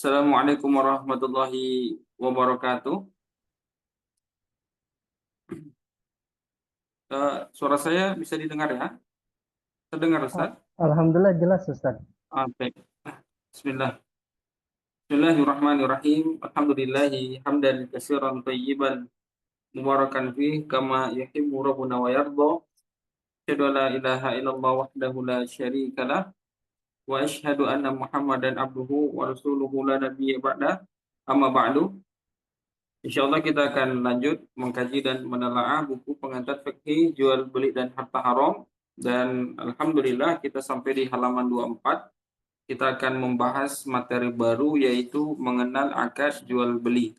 Assalamualaikum warahmatullahi wabarakatuh. Suara saya bisa didengar ya? Terdengar, Ustaz? Alhamdulillah jelas Ustaz. Baik. Bismillah. Bismillahirrahmanirrahim. Alhamdulillahi hamdan katsiran thayyiban mubarakan fih kama yuhibbu rabbuna wa yarda. Asyhadu an la ilaha illallah wahdahu la syarika lah wa asyhadu anna Muhammadan abduhu wa rasuluhu la nabiyya ba'da. Amma ba'du. Insyaallah kita akan lanjut mengkaji dan menelaah buku pengantar fikih jual beli dan harta haram, dan alhamdulillah kita sampai di halaman 24. Kita akan membahas materi baru yaitu mengenal akad jual beli.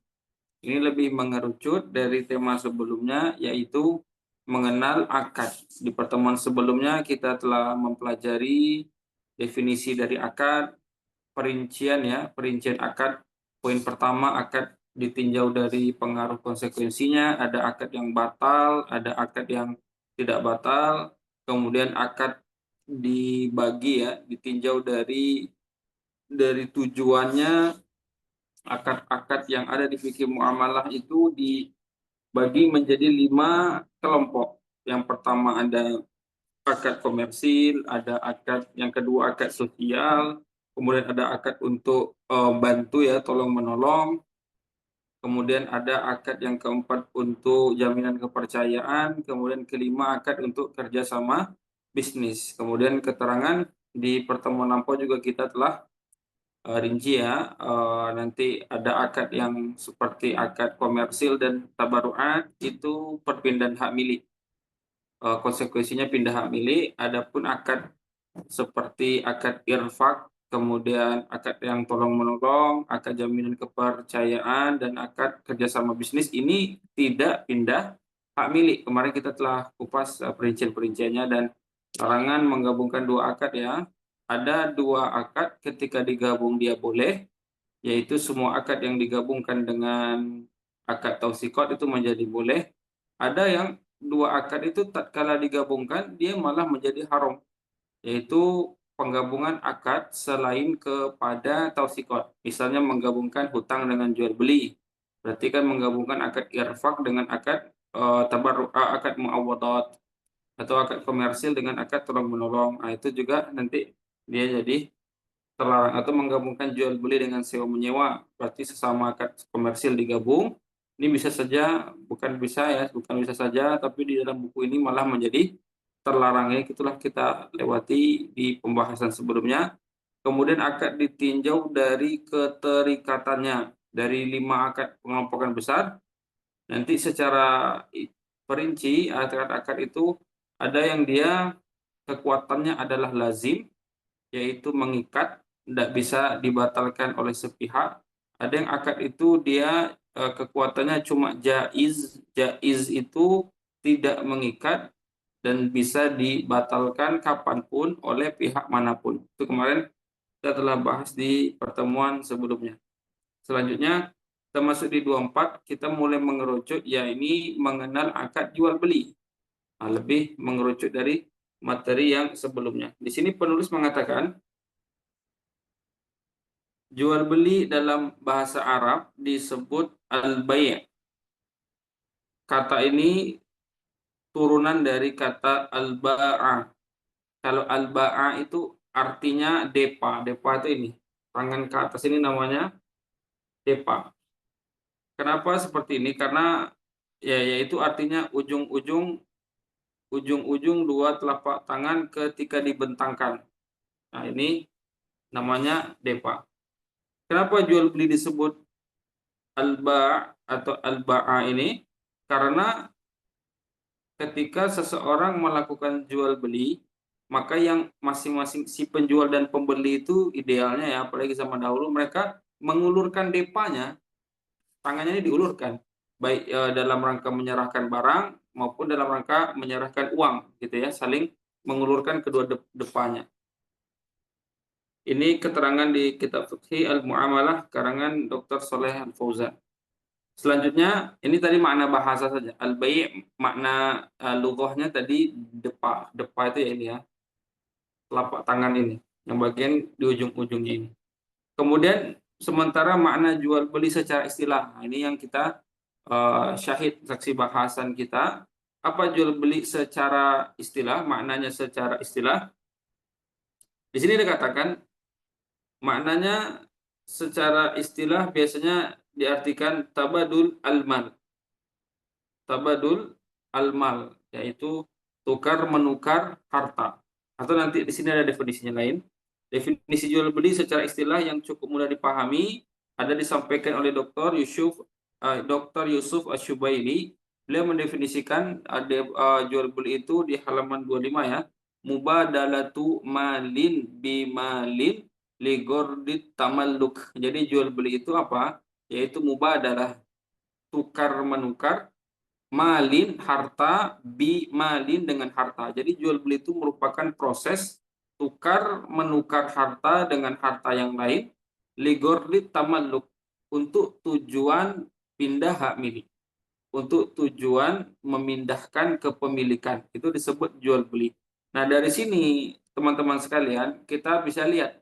Ini lebih mengerucut dari tema sebelumnya yaitu mengenal akad. Di pertemuan sebelumnya kita telah mempelajari definisi dari akad, perincian akad. Poin pertama, akad ditinjau dari pengaruh konsekuensinya, ada akad yang batal, ada akad yang tidak batal, kemudian akad ditinjau dari tujuannya. Akad-akad yang ada di fikih muamalah itu dibagi menjadi 5 kelompok. Yang pertama ada akad komersil, ada akad yang kedua akad sosial, kemudian ada akad untuk bantu ya, tolong menolong, kemudian ada akad yang keempat untuk jaminan kepercayaan, kemudian kelima akad untuk kerjasama bisnis. Kemudian keterangan di pertemuan lampau juga kita telah rinci ya, nanti ada akad yang seperti akad komersil dan tabaruat itu perpindahan hak milik. Konsekuensinya pindah hak milik. Adapun akad seperti akad irfak, kemudian akad yang tolong menolong, akad jaminan kepercayaan, dan akad kerjasama bisnis ini tidak pindah hak milik. Kemarin kita telah kupas perincian-perinciannya, dan larangan menggabungkan dua akad ya. Ada dua akad ketika digabung dia boleh, yaitu semua akad yang digabungkan dengan akad tausikot itu menjadi boleh. Ada yang dua akad itu tatkala digabungkan dia malah menjadi haram, yaitu penggabungan akad selain kepada tausikot. Misalnya menggabungkan hutang dengan jual beli. Berarti kan menggabungkan akad irfak dengan akad akad muawadat, atau akad komersil dengan akad tolong menolong. Nah, itu juga nanti dia jadi terlarang. Atau menggabungkan jual beli dengan sewa menyewa, berarti sesama akad komersil digabung. Ini bisa saja, bukan bisa saja, tapi di dalam buku ini malah menjadi terlarang ya. Itulah kita lewati di pembahasan sebelumnya. Kemudian akad ditinjau dari keterikatannya. Dari 5 akad pengelompokan besar, nanti secara perinci akad-akad itu ada yang dia kekuatannya adalah lazim, yaitu mengikat, tidak bisa dibatalkan oleh sepihak. Ada yang akad itu dia kekuatannya cuma jaiz. Jaiz itu tidak mengikat dan bisa dibatalkan kapanpun oleh pihak manapun. Itu kemarin kita telah bahas di pertemuan sebelumnya. Selanjutnya, termasuk di 24, kita mulai mengerucut, ya ini mengenal akad jual beli. Nah, lebih mengerucut dari materi yang sebelumnya. Di sini penulis mengatakan, jual beli dalam bahasa Arab disebut al-bay'. Kata ini turunan dari kata al-ba'a. Kalau al-ba'a itu artinya depa. Depa itu ini. Tangan ke atas ini namanya depa. Kenapa seperti ini? Karena ya yaitu artinya ujung-ujung dua telapak tangan ketika dibentangkan. Nah, ini namanya depa. Kenapa jual beli disebut al-ba' atau al-ba'a ini? Karena ketika seseorang melakukan jual beli, maka yang masing-masing si penjual dan pembeli itu idealnya ya, apalagi zaman dahulu, mereka mengulurkan depanya, tangannya ini diulurkan, baik dalam rangka menyerahkan barang maupun dalam rangka menyerahkan uang, gitu ya, saling mengulurkan kedua depannya. Ini keterangan di kitab Fiqh Al-Mu'amalah karangan Dr. Saleh Al-Fauzan. Selanjutnya, ini tadi makna bahasa saja. Al-bai' makna lughahnya tadi depa. Depa itu ya ini ya, telapak tangan ini, yang bagian di ujung-ujungnya ini. Kemudian sementara makna jual beli secara istilah. Nah, ini yang kita syahid saksi bahasan kita. Apa jual beli secara istilah? Maknanya secara istilah. Di sini dikatakan maknanya secara istilah biasanya diartikan tabadul al-mal. Tabadul al-mal, yaitu tukar menukar harta. Atau nanti di sini ada definisinya lain. Definisi jual beli secara istilah yang cukup mudah dipahami ada disampaikan oleh Dr. Yusuf Asyubaili. Beliau mendefinisikan jual beli itu di halaman 25 ya. Mubadalatu malin bimalin ligordit tamalluk. Jadi jual beli itu apa? Yaitu mubadalah, tukar menukar, malin harta, bi malin dengan harta. Jadi jual beli itu merupakan proses tukar menukar harta dengan harta yang lain, ligorlit tamalluk, untuk tujuan pindah hak milik, untuk tujuan memindahkan kepemilikan. Itu disebut jual beli. Nah, dari sini teman-teman sekalian, kita bisa lihat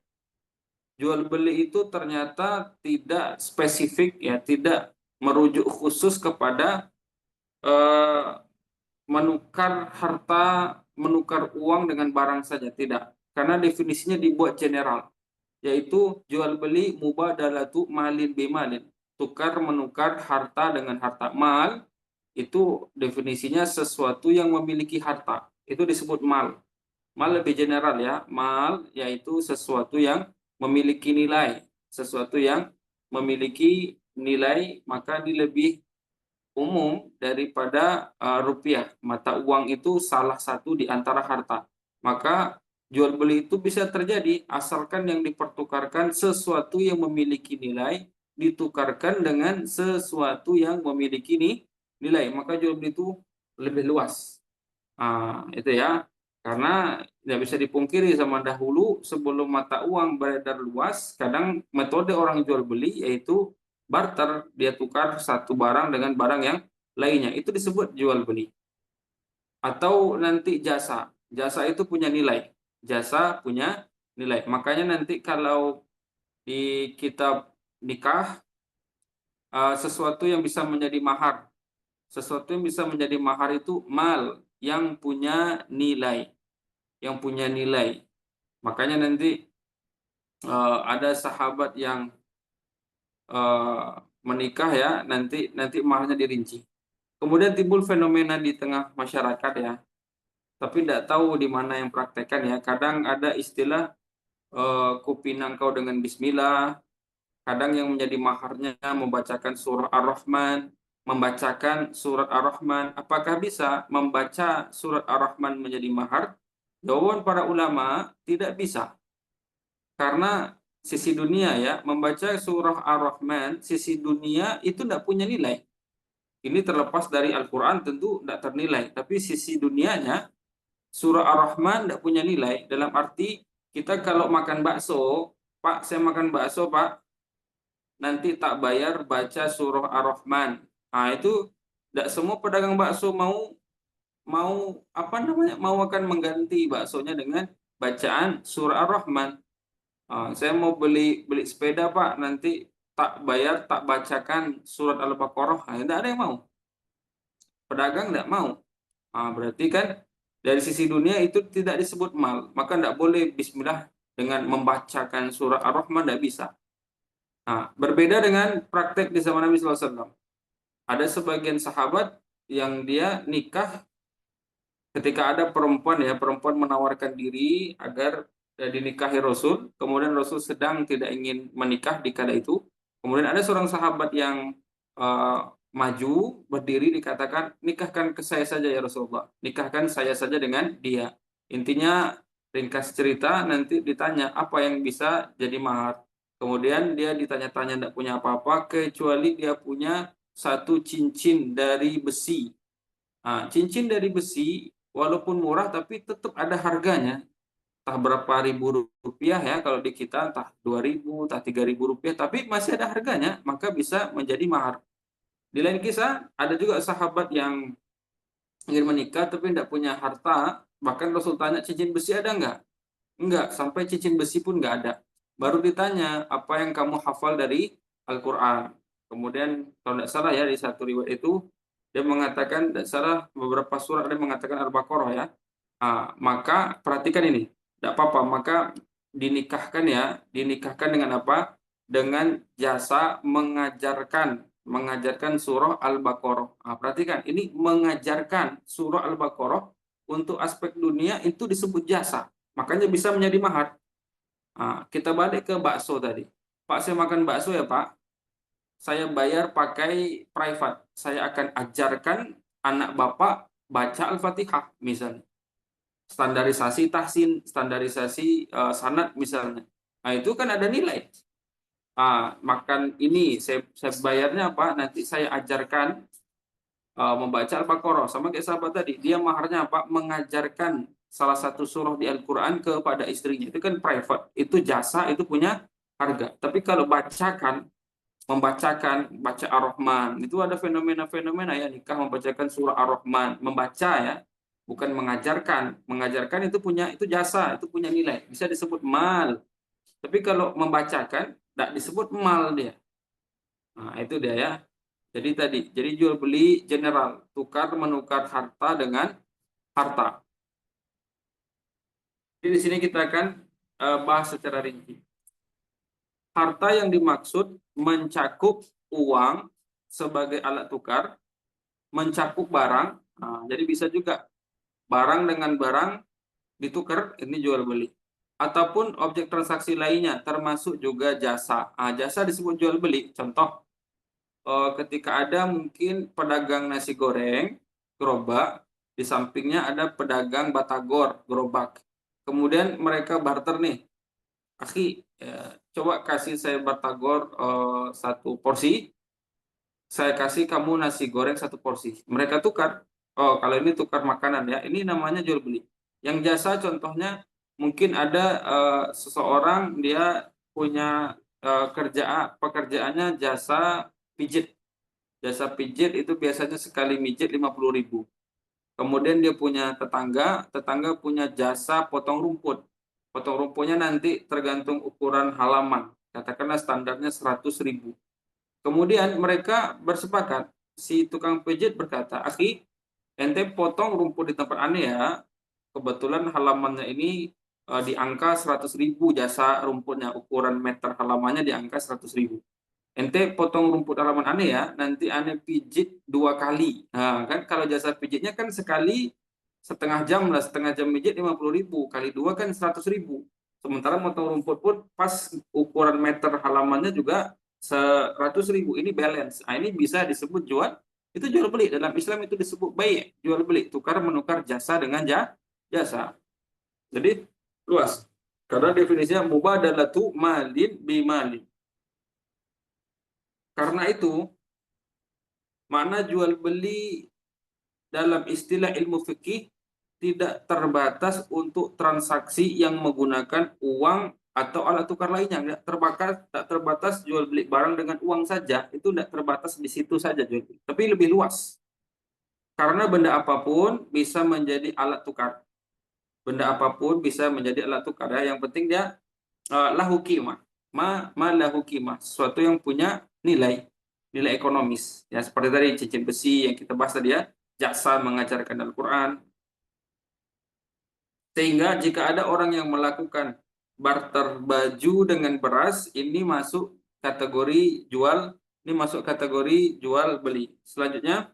jual beli itu ternyata tidak spesifik ya, tidak merujuk khusus kepada eh, menukar harta, menukar uang dengan barang saja, tidak. Karena definisinya dibuat general, yaitu jual beli mubadalatu malin bimalin, tukar menukar harta dengan harta. Mal itu definisinya sesuatu yang memiliki harta, itu disebut mal. Mal lebih general ya, mal yaitu sesuatu yang memiliki nilai, sesuatu yang memiliki nilai, maka dia lebih umum daripada rupiah. Mata uang itu salah satu di antara harta. Maka jual beli itu bisa terjadi asalkan yang dipertukarkan sesuatu yang memiliki nilai ditukarkan dengan sesuatu yang memiliki nilai. Maka jual beli itu lebih luas. Itu ya. Karena tidak bisa dipungkiri zaman dahulu sebelum mata uang beredar luas, kadang metode orang jual beli yaitu barter, dia tukar satu barang dengan barang yang lainnya. Itu disebut jual beli. Atau nanti jasa. Jasa itu punya nilai. Jasa punya nilai. Makanya nanti kalau di kitab nikah, sesuatu yang bisa menjadi mahar. Sesuatu yang bisa menjadi mahar itu mal yang punya nilai. Yang punya nilai. Makanya nanti ada sahabat yang menikah ya, nanti maharnya dirinci. Kemudian timbul fenomena di tengah masyarakat ya, tapi tidak tahu di mana yang praktekkan ya. Kadang ada istilah kupinang kau dengan bismillah, kadang yang menjadi maharnya membacakan surah Ar-Rahman, membacakan surat Ar-Rahman. Apakah bisa membaca surat Ar-Rahman menjadi mahar? Jawaban para ulama tidak bisa. Karena sisi dunia ya, membaca surah Ar-Rahman, sisi dunia itu tidak punya nilai. Ini terlepas dari Al-Quran tentu tidak ternilai. Tapi sisi dunianya, surah Ar-Rahman tidak punya nilai. Dalam arti, kita kalau makan bakso, Pak, saya makan bakso, Pak, nanti tak bayar baca surah Ar-Rahman. Itu tidak semua pedagang bakso mau apa namanya, mau akan mengganti baksonya dengan bacaan surah Ar-Rahman. Saya mau beli sepeda Pak, nanti tak bayar, tak bacakan surat Al-Baqarah. Tidak ada yang mau. Pedagang tidak mau. Berarti kan dari sisi dunia itu tidak disebut mal. Maka tidak boleh bismillah dengan membacakan surah Ar-Rahman, tidak bisa. Berbeda dengan praktek di zaman Nabi SAW. Ada sebagian sahabat yang dia nikah ketika ada perempuan menawarkan diri agar dinikahi Rasul, kemudian Rasul sedang tidak ingin menikah di kala itu. Kemudian ada seorang sahabat yang maju berdiri, dikatakan, nikahkan ke saya saja ya Rasulullah, nikahkan saya saja dengan dia. Intinya ringkas cerita, nanti ditanya apa yang bisa jadi mahar. Kemudian dia ditanya-tanya, tidak punya apa-apa kecuali dia punya satu cincin dari besi. Cincin dari besi walaupun murah tapi tetap ada harganya. Entah berapa ribu rupiah ya, kalau di kita entah 2.000, entah 3.000 rupiah, tapi masih ada harganya, maka bisa menjadi mahar. Di lain kisah, ada juga sahabat yang ingin menikah tapi tidak punya harta, bahkan Rasul tanya, cincin besi ada enggak? Enggak, sampai cincin besi pun enggak ada. baru ditanya apa yang kamu hafal dari Al-Quran. Kemudian kalau tidak salah ya di satu riwayat itu dia mengatakan, tidak salah beberapa surat dia mengatakan Al-Baqarah ya. Maka perhatikan ini, tidak apa-apa, maka dinikahkan ya, dinikahkan dengan apa? Dengan jasa mengajarkan surah Al-Baqarah. Perhatikan, ini mengajarkan surah Al-Baqarah untuk aspek dunia itu disebut jasa. Makanya bisa menjadi mahar. Kita balik ke bakso tadi. Pak, saya makan bakso ya Pak. Saya bayar pakai private. Saya akan ajarkan anak Bapak baca Al-Fatihah misalnya. Standarisasi tahsin, standarisasi sanad misalnya. Nah, itu kan ada nilai. Makan ini saya bayarnya apa? Nanti saya ajarkan membaca Al-Baqarah sama kayak sahabat tadi. Dia maharnya apa? Mengajarkan salah satu surah di Al-Quran kepada istrinya. Itu kan private. Itu jasa, itu punya harga. Tapi kalau membacakan, baca Ar-Rahman, itu ada fenomena-fenomena ya, nikah membacakan surah Ar-Rahman, membaca ya, bukan mengajarkan. Mengajarkan itu jasa, itu punya nilai. Bisa disebut mal. Tapi kalau membacakan, tidak disebut mal dia. Nah, itu dia ya. Jadi jual beli general, tukar menukar harta dengan harta. Jadi di sini kita akan bahas secara rinci. Harta yang dimaksud mencakup uang sebagai alat tukar, mencakup barang. Jadi bisa juga barang dengan barang ditukar, ini jual beli. Ataupun objek transaksi lainnya, termasuk juga jasa. Jasa disebut jual beli. Contoh, ketika ada mungkin pedagang nasi goreng, gerobak, di sampingnya ada pedagang batagor, gerobak. Kemudian mereka barter nih, Aki, coba kasih saya batagor satu porsi, saya kasih kamu nasi goreng satu porsi. Mereka tukar. Oh, kalau ini tukar makanan ya, ini namanya jual beli. Yang jasa contohnya mungkin ada seseorang dia punya pekerjaannya jasa pijit. Jasa pijit itu biasanya sekali mijit 50.000. Kemudian dia punya tetangga punya jasa potong rumput. Potong rumputnya nanti tergantung ukuran halaman. Katakanlah standarnya 100.000. Kemudian mereka bersepakat. Si tukang pijit berkata, Akhi, ente potong rumput di tempat aneh ya. Kebetulan halamannya ini di angka 100.000 jasa rumputnya. Ukuran meter halamannya di angka 100.000. Ente potong rumput halaman aneh ya, nanti aneh pijit 2 kali. Nah, kan kalau jasa pijitnya kan sekali setengah jam lah, setengah jam pijit 50.000, kali 2 kan 100.000. Sementara potong rumput pun pas ukuran meter halamannya juga 100.000. Ini balance. Ini bisa disebut itu jual beli. Dalam Islam itu disebut baik, jual beli, tukar menukar jasa dengan jasa. Jadi luas. Karena definisinya mubadalatu malin bimalin. Karena itu, makna jual beli dalam istilah ilmu fikih tidak terbatas untuk transaksi yang menggunakan uang atau alat tukar lainnya. Tidak terbatas jual beli barang dengan uang saja. Itu tidak terbatas di situ saja jual beli. Tapi lebih luas. Karena benda apapun bisa menjadi alat tukar. Benda apapun bisa menjadi alat tukar. Ya. Yang penting dia lahu qimah. Ma lahu qimah. Sesuatu yang punya nilai ekonomis ya, seperti tadi cincin besi yang kita bahas tadi ya, jasa mengajarkan Al-Quran. Sehingga jika ada orang yang melakukan barter baju dengan beras, ini masuk kategori jual beli. Selanjutnya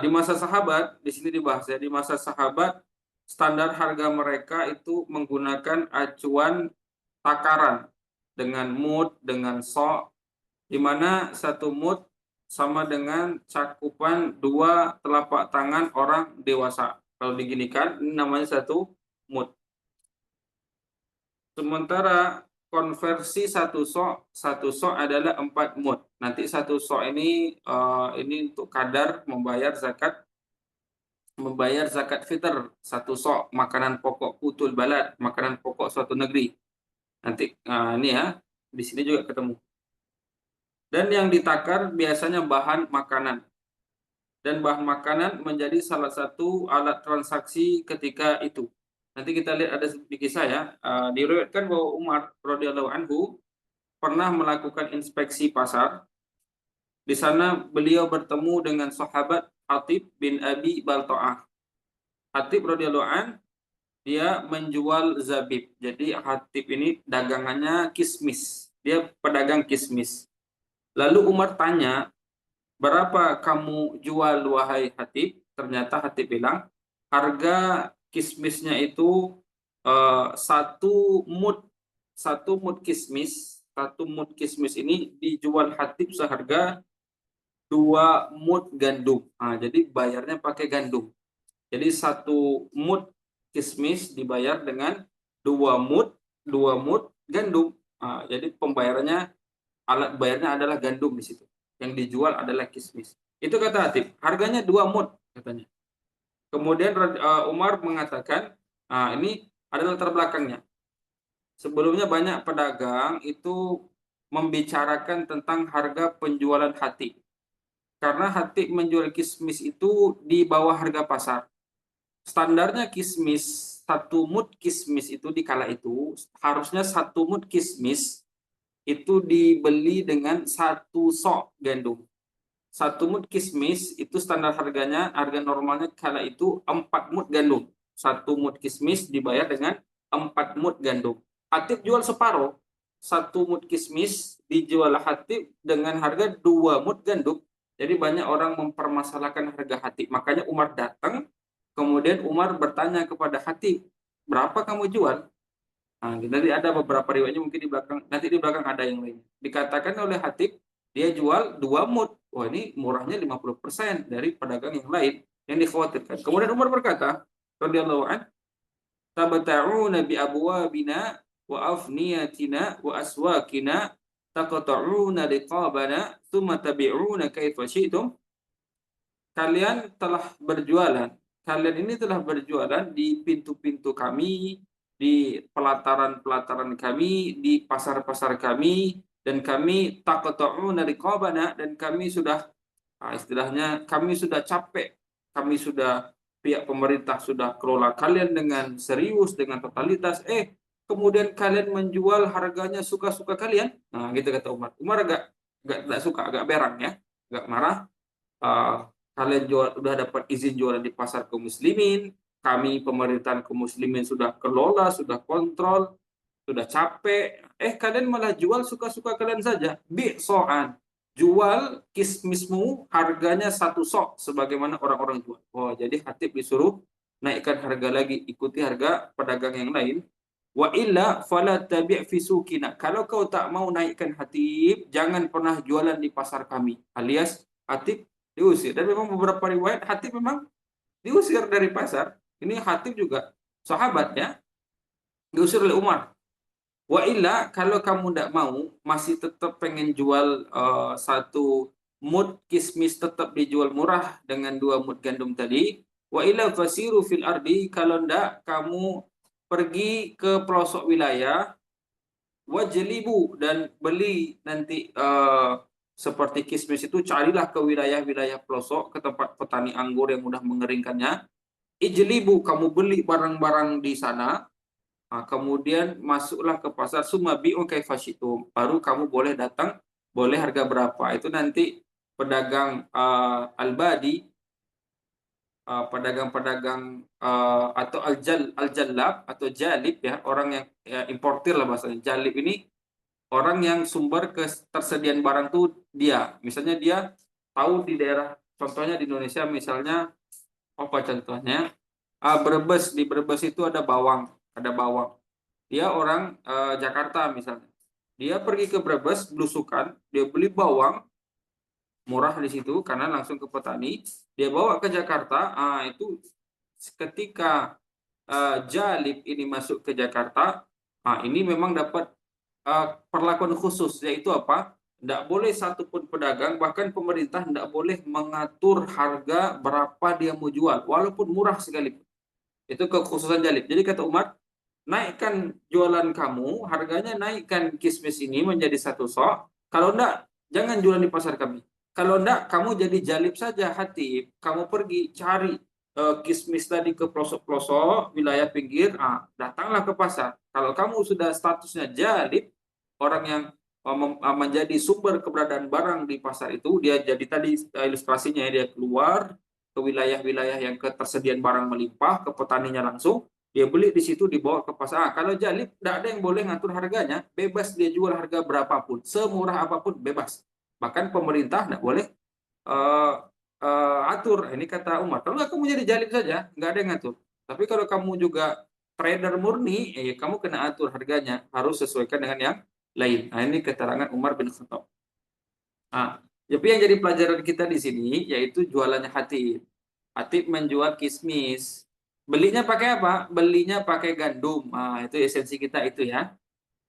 di masa sahabat, di sini dibahas ya, di masa sahabat standar harga mereka itu menggunakan acuan takaran dengan mud, dengan sok, di mana satu mud sama dengan cakupan 2 telapak tangan orang dewasa. Kalau diginikan, ini namanya satu mud. Sementara konversi satu sok adalah 4 mud. Nanti satu sok ini untuk kadar membayar zakat fitr. Satu sok makanan pokok putul balad, makanan pokok suatu negeri. Nanti ini ya, di sini juga ketemu. Dan yang ditakar biasanya bahan makanan. Dan bahan makanan menjadi salah satu alat transaksi ketika itu. Nanti kita lihat ada sedikit kisah ya. Diriwayatkan bahwa Umar radhiyallahu anhu pernah melakukan inspeksi pasar. Di sana beliau bertemu dengan sahabat Hatib bin Abi Balta'ah. Hatib radhiyallahu an dia menjual zabib. Jadi Hatib ini dagangannya kismis. Dia pedagang kismis. Lalu Umar tanya, "Berapa kamu jual wahai Hatib?" Ternyata Hatib bilang, harga kismisnya itu satu mud kismis. Satu mud kismis ini dijual Hatib seharga 2 mud gandum. Jadi bayarnya pakai gandum. Jadi 1 mud kismis dibayar dengan 2 mud gandum. Jadi pembayarannya, alat bayarnya adalah gandum di situ. Yang dijual adalah kismis. Itu kata Hatib, harganya 2 mud katanya. Kemudian Umar mengatakan, ini adalah latar belakangnya. Sebelumnya banyak pedagang itu membicarakan tentang harga penjualan Hatib. Karena Hatib menjual kismis itu di bawah harga pasar. Standarnya kismis, 1 mud kismis itu di kala itu, harusnya 1 mud kismis itu dibeli dengan 1 sok gandum. 1 mud kismis itu standar harganya, harga normalnya kala itu 4 mud gandum. 1 mud kismis dibayar dengan 4 mud gandum. Hatib jual separuh. 1 mud kismis dijual Hatib dengan harga 2 mud gandum. Jadi banyak orang mempermasalahkan harga Hatib. Makanya Umar datang, kemudian Umar bertanya kepada Hatib, "Berapa kamu jual?" Nanti ada beberapa riwayatnya, mungkin di belakang ada yang lain. Dikatakan oleh Hatib, dia jual 2 mud. Wah, ini murahnya 50% dari pedagang yang lain yang dikhawatirkan. Kemudian Umar berkata, radhiyallahu an, "Tabata'una bi abwabina wa afniyatina wa aswakina taqta'una liqabana thumma tabi'una kaifa syi'tum." Kalian telah berjualan. Kalian ini telah berjualan di pintu-pintu kami, di pelataran-pelataran kami, di pasar-pasar kami, dan kami taqta'una riqabana, dan kami sudah istilahnya kami sudah capek, kami sudah, pihak pemerintah sudah kelola kalian dengan serius, dengan totalitas, kemudian kalian menjual harganya suka-suka kalian. Gitu kata Umar. Umar agak suka, agak berang ya, agak marah. Kalian sudah dapat izin jualan di pasar kaum muslimin, kami pemerintahan kaum muslimin sudah kelola, sudah kontrol, sudah capek, kalian malah jual suka-suka kalian saja. Bi'so'an, jual kismismu harganya 1 sok sebagaimana orang-orang jual. Jadi Hatib disuruh naikkan harga lagi, ikuti harga pedagang yang lain. Wa illa fala tabi' fi sukina. Kalau kau tak mau naikkan Hatib, jangan pernah jualan di pasar kami. Alias Hatib diusir. Dan memang beberapa riwayat Hatib memang diusir dari pasar. Ini Hatib juga sahabatnya diusir oleh Umar. Wa illa, kalau kamu tidak mau, masih tetap pengen jual 1 mud kismis tetap dijual murah dengan 2 mud gandum tadi. Wa illa fasiru fil ardi, kalau tidak kamu pergi ke pelosok wilayah, wajlibu, dan beli nanti seperti kismis itu, carilah ke wilayah-wilayah pelosok, ke tempat petani anggur yang mudah mengeringkannya. Ijlibu, kamu beli barang-barang di sana. Kemudian masuklah ke pasar, sumabi'u kaifa syi'tum, baru kamu boleh datang, boleh harga berapa. Itu nanti pedagang al-badi, pedagang-pedagang atau al-jallab atau jalib ya, orang yang importir lah bahasanya. Jalib ini orang yang sumber ketersediaan barang tuh dia. Misalnya dia tahu di daerah, contohnya di Indonesia misalnya, apa contohnya? Brebes, di Brebes itu ada bawang. Dia orang Jakarta misalnya. Dia pergi ke Brebes, belusukan, dia beli bawang murah di situ karena langsung ke petani, dia bawa ke Jakarta. Itu ketika jalib ini masuk ke Jakarta, ini memang dapat perlakuan khusus, yaitu apa? Tidak boleh satupun pedagang, bahkan pemerintah tidak boleh mengatur harga berapa dia mau jual, walaupun murah sekalipun. Itu kekhususan jalib. Jadi kata Umar, naikkan jualan kamu, harganya naikkan kismis ini menjadi 1 sok. Kalau enggak, jangan jualan di pasar kami. Kalau enggak, kamu jadi jalib saja Hatib. Kamu pergi cari kismis tadi ke pelosok-pelosok wilayah pinggir, datanglah ke pasar. Kalau kamu sudah statusnya jalib, orang yang menjadi sumber keberadaan barang di pasar itu, dia jadi tadi ilustrasinya dia keluar ke wilayah-wilayah yang ketersediaan barang melimpah, ke petaninya langsung, dia beli di situ dibawa ke pasar. Kalau jalib tidak ada yang boleh ngatur harganya, bebas dia jual harga berapapun, semurah apapun bebas. Bahkan pemerintah tidak boleh eh, atur. Ini kata Umar, kalau kamu jadi jalib saja, nggak ada yang ngatur. Tapi kalau kamu juga trader murni, kamu kena atur harganya, harus sesuaikan dengan yang lain. Nah, ini keterangan Umar bin Khattab. Nah, tapi yang jadi pelajaran kita di sini yaitu jualannya Hatib. Hatib menjual kismis. Belinya pakai apa? Belinya pakai gandum. Nah, itu esensi kita itu ya.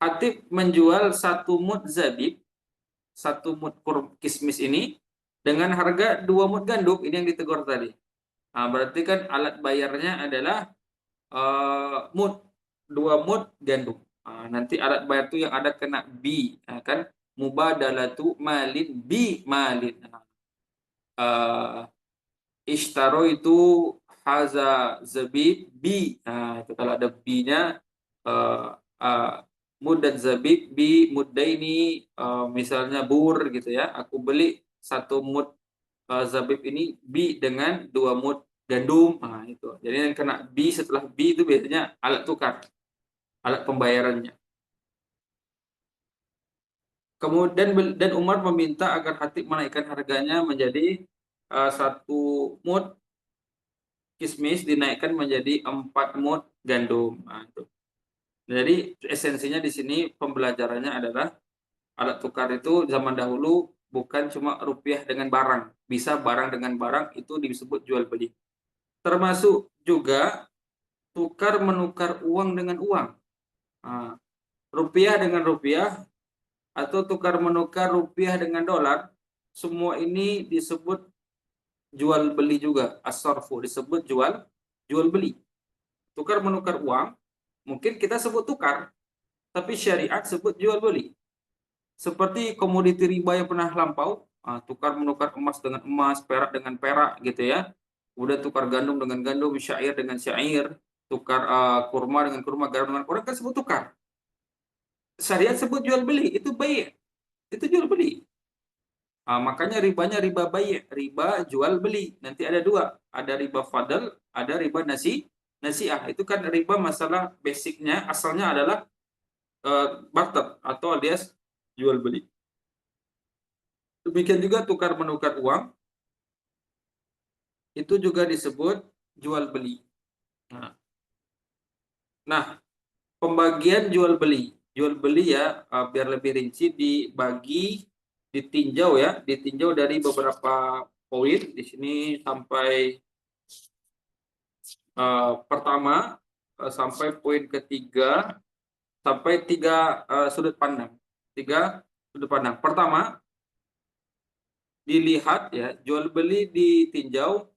Hatib menjual satu mud zabib, satu mud kismis ini dengan harga 2 mud gandum. Ini yang ditegur tadi. Nah, berarti kan alat bayarnya adalah mud, 2 mud gandum. Nanti alat bayar itu yang ada kena bi, kan mubadalatu malin bi malin. Ishtaro itu haza zabib bi. Itu kalau ada bi-nya, mud dan zabib bi muddaini, misalnya bur gitu ya. Aku beli 1 mud zabib ini bi dengan 2 mud gandum. Itu. Jadi yang kena bi setelah bi itu biasanya alat tukar, alat pembayarannya. Kemudian dan Umar meminta agar Hatib menaikkan harganya menjadi 1 mud kismis dinaikkan menjadi 4 mud gandum. Itu. Jadi esensinya di sini pembelajarannya adalah alat tukar itu zaman dahulu bukan cuma rupiah dengan barang, bisa barang dengan barang, itu disebut jual beli. Termasuk juga tukar menukar uang dengan uang. Rupiah dengan rupiah atau tukar menukar rupiah dengan dolar, semua ini disebut jual beli juga. As-sarfu disebut jual beli. Tukar menukar uang, mungkin kita sebut tukar, tapi syariat sebut jual beli. Seperti komoditi riba yang pernah lampau, tukar menukar emas dengan emas, perak dengan perak gitu ya. Udah tukar gandum dengan gandum, syair dengan syair, tukar kurma dengan kurma, garam dengan kurma, kan sebut tukar. Syariat sebut jual beli, itu baik, itu jual beli. Makanya ribanya riba baik, riba jual beli. Nanti ada 2, ada riba fadl, ada riba nasiah. Itu kan riba masalah basicnya, asalnya adalah barter atau alias jual beli. Demikian juga tukar menukar uang, itu juga disebut jual beli. Nah, pembagian jual beli. Jual beli ya, biar lebih rinci ditinjau ya, ditinjau dari beberapa poin di sini sampai pertama sampai poin ketiga, sampai 3 sudut pandang. 3 sudut pandang. Pertama, dilihat ya, jual beli ditinjau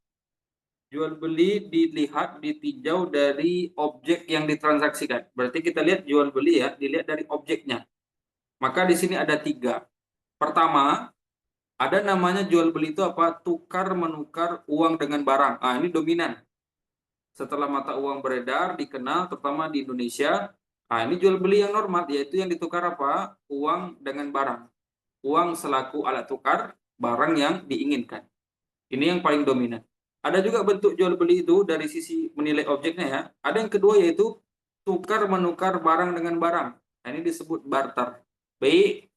dari objek yang ditransaksikan. Berarti kita lihat jual beli ya, dilihat dari objeknya. Maka di sini ada 3. Pertama, ada namanya jual beli itu apa? Tukar menukar uang dengan barang. Ini dominan. Setelah mata uang beredar, dikenal terutama di Indonesia. Ini jual beli yang normal, yaitu yang ditukar apa? Uang dengan barang. Uang selaku alat tukar barang yang diinginkan. Ini yang paling dominan. Ada juga bentuk jual beli itu dari sisi menilai objeknya ya. Ada yang kedua yaitu tukar menukar barang dengan barang. Ini disebut barter. Baik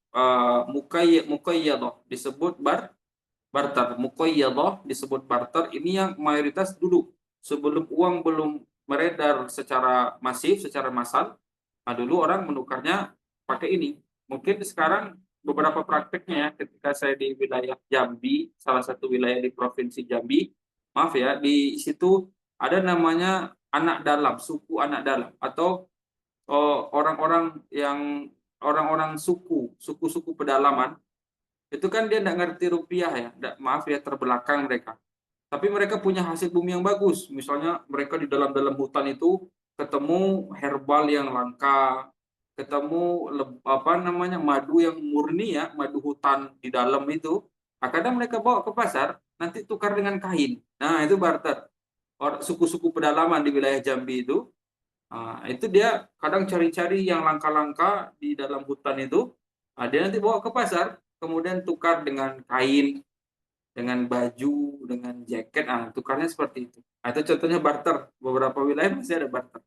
mukayyadah disebut barter. Mukayyadah disebut barter. Ini yang mayoritas dulu sebelum uang belum beredar secara masif, secara massal. Dulu orang menukarnya pakai ini. Mungkin sekarang beberapa prakteknya ya, ketika saya di wilayah Jambi, salah satu wilayah di provinsi Jambi, maaf ya, di situ ada namanya anak dalam, suku anak dalam, atau orang-orang suku pedalaman, itu kan dia tidak ngerti rupiah ya, maaf ya, terbelakang mereka. Tapi mereka punya hasil bumi yang bagus. Misalnya mereka di dalam hutan itu ketemu herbal yang langka, ketemu madu yang murni ya, madu hutan di dalam itu. Kadang mereka bawa ke pasar, nanti tukar dengan kain. Nah, itu barter. suku-suku pedalaman di wilayah Jambi itu dia kadang cari-cari yang langka-langka di dalam hutan itu. Dia nanti bawa ke pasar, kemudian tukar dengan kain, dengan baju, dengan jaket. Tukarnya seperti itu. Itu contohnya barter. Beberapa wilayah masih ada barter.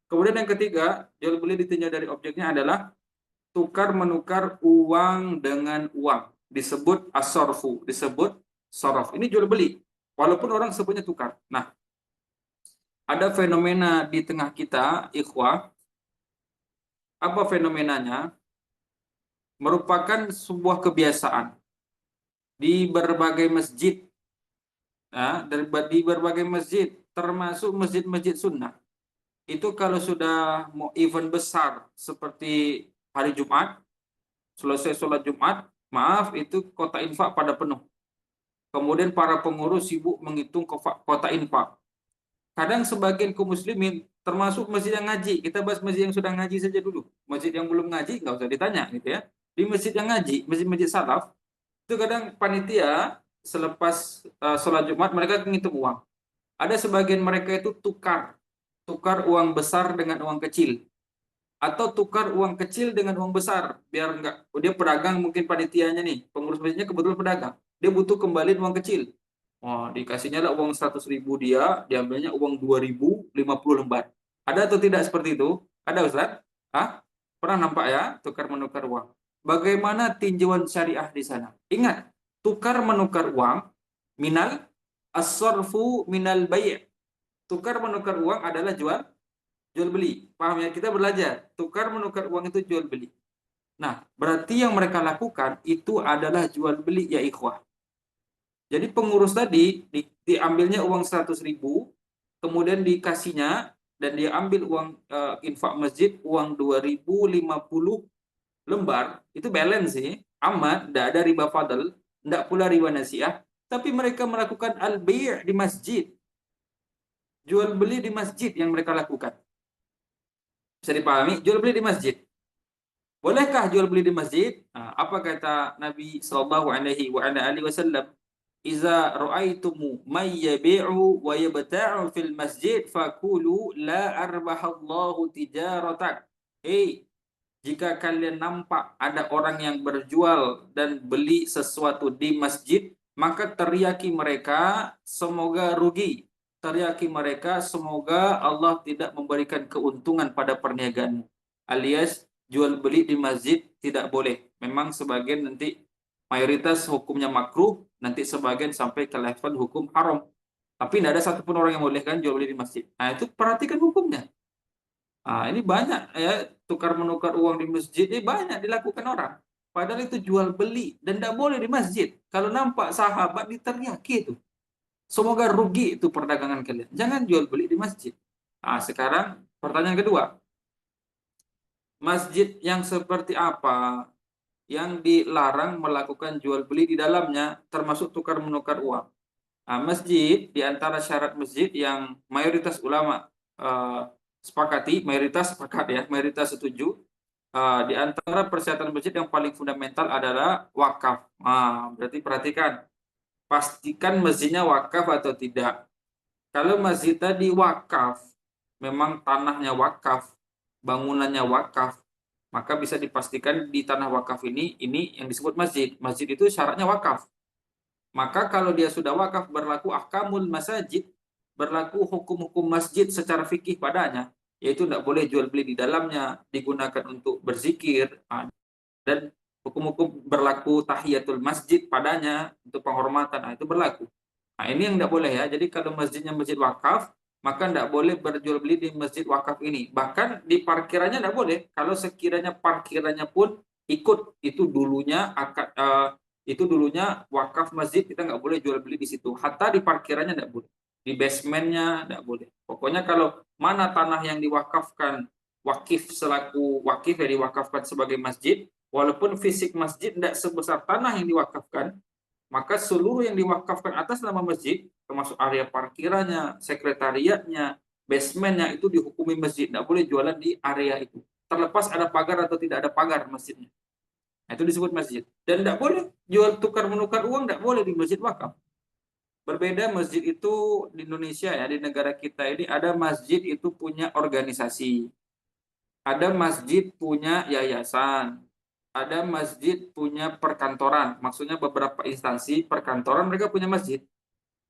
Kemudian yang ketiga, jual beli ditinjau dari objeknya adalah tukar menukar uang dengan uang. Disebut asorfu, disebut sorof. Ini jual beli. Walaupun orang sebutnya tukar. Nah, ada fenomena di tengah kita, ikhwah. Apa fenomenanya? Merupakan sebuah kebiasaan di berbagai masjid, di berbagai masjid, termasuk masjid-masjid sunnah. Itu kalau sudah mau event besar seperti hari Jumat, selesai sholat Jumat, maaf, itu kota infak pada penuh. Kemudian para pengurus sibuk menghitung kota infak. Kadang sebagian kaum muslimin, termasuk masjid yang ngaji, kita bahas masjid yang sudah ngaji saja dulu. Masjid yang belum ngaji, nggak usah ditanya gitu ya. Di masjid yang ngaji, masjid-masjid salaf, itu kadang panitia selepas sholat Jumat mereka menghitung uang. Ada sebagian mereka itu tukar uang besar dengan uang kecil, atau tukar uang kecil dengan uang besar, biar enggak, dia pedagang mungkin panitianya nih, pengurus masjidnya kebetulan pedagang, dia butuh kembali uang kecil. Dikasihnya lah uang 100.000 dia, diambilnya uang 2.000, 50 lembar. Ada atau tidak seperti itu? Ada Ustaz? Pernah nampak ya, tukar menukar uang? Bagaimana tinjauan syariah di sana? Ingat, tukar menukar uang, minal as-sarfu minal bay'. Tukar menukar uang adalah jual beli. Paham ya? Kita belajar. Tukar menukar uang itu jual beli. Nah, berarti yang mereka lakukan itu adalah jual beli ya ikhwah. Jadi pengurus tadi diambilnya uang 100.000, kemudian dikasihnya dan dia ambil uang infak masjid uang 2.050 lembar, itu balance sih, aman, tidak ada riba fadl, tidak pula riba nasiah, tapi mereka melakukan al-bay' di masjid. Jual beli di masjid yang mereka lakukan. Bisa dipahami? Jual beli di masjid. Bolehkah jual beli di masjid? Apa kata Nabi sallallahu alaihi wasallam? Iza ra'aitumu may yabi'u wa yabta'u fil masjid faqulu la arbahallahu tijaratak. Jika kalian nampak ada orang yang berjual dan beli sesuatu di masjid, maka teriaki mereka semoga rugi. Teriaki mereka semoga Allah tidak memberikan keuntungan pada perniagaanmu. Alias jual beli di masjid tidak boleh. Memang sebagian nanti mayoritas hukumnya makruh, nanti sebagian sampai ke level hukum haram. Tapi tidak ada satupun orang yang membolehkan jual beli di masjid. Itu perhatikan hukumnya. Ini banyak ya, tukar menukar uang di masjid ini banyak dilakukan orang. Padahal itu jual beli dan tidak boleh di masjid. Kalau nampak sahabat diteriaki itu. Semoga rugi itu perdagangan kalian. Jangan jual beli di masjid. Sekarang pertanyaan kedua. Masjid yang seperti apa yang dilarang melakukan jual beli di dalamnya, termasuk tukar menukar uang? Masjid, di antara syarat masjid yang mayoritas ulama sepakati, mayoritas sepakat ya, mayoritas setuju, di antara persyaratan masjid yang paling fundamental adalah wakaf. Berarti perhatikan, pastikan masjidnya wakaf atau tidak. Kalau masjid tadi wakaf, memang tanahnya wakaf, bangunannya wakaf, maka bisa dipastikan di tanah wakaf ini yang disebut masjid. Masjid itu syaratnya wakaf. Maka kalau dia sudah wakaf, berlaku ahkamul masajid, berlaku hukum-hukum masjid secara fikih padanya, yaitu tidak boleh jual beli di dalamnya, digunakan untuk berzikir, dan hukum-hukum berlaku tahiyatul masjid padanya untuk penghormatan, itu berlaku. Ini yang tidak boleh ya. Jadi kalau masjidnya masjid wakaf, maka tidak boleh berjual beli di masjid wakaf ini. Bahkan di parkirannya tidak boleh. Kalau sekiranya parkirannya pun ikut itu dulunya wakaf masjid, kita nggak boleh jual beli di situ. Hatta di parkirannya tidak boleh. Di basementnya tidak boleh. Pokoknya kalau mana tanah yang diwakafkan wakif selaku wakif yang diwakafkan sebagai masjid, walaupun fisik masjid tidak sebesar tanah yang diwakafkan, maka seluruh yang diwakafkan atas nama masjid, termasuk area parkirannya, sekretariatnya, basementnya, itu dihukumi masjid. Tidak boleh jualan di area itu. Terlepas ada pagar atau tidak ada pagar masjidnya. Itu disebut masjid. Dan tidak boleh jual tukar menukar uang, tidak boleh di masjid wakaf. Berbeda masjid itu di Indonesia ya, di negara kita ini ada masjid itu punya organisasi. Ada masjid punya yayasan, ada masjid punya perkantoran, maksudnya beberapa instansi perkantoran mereka punya masjid,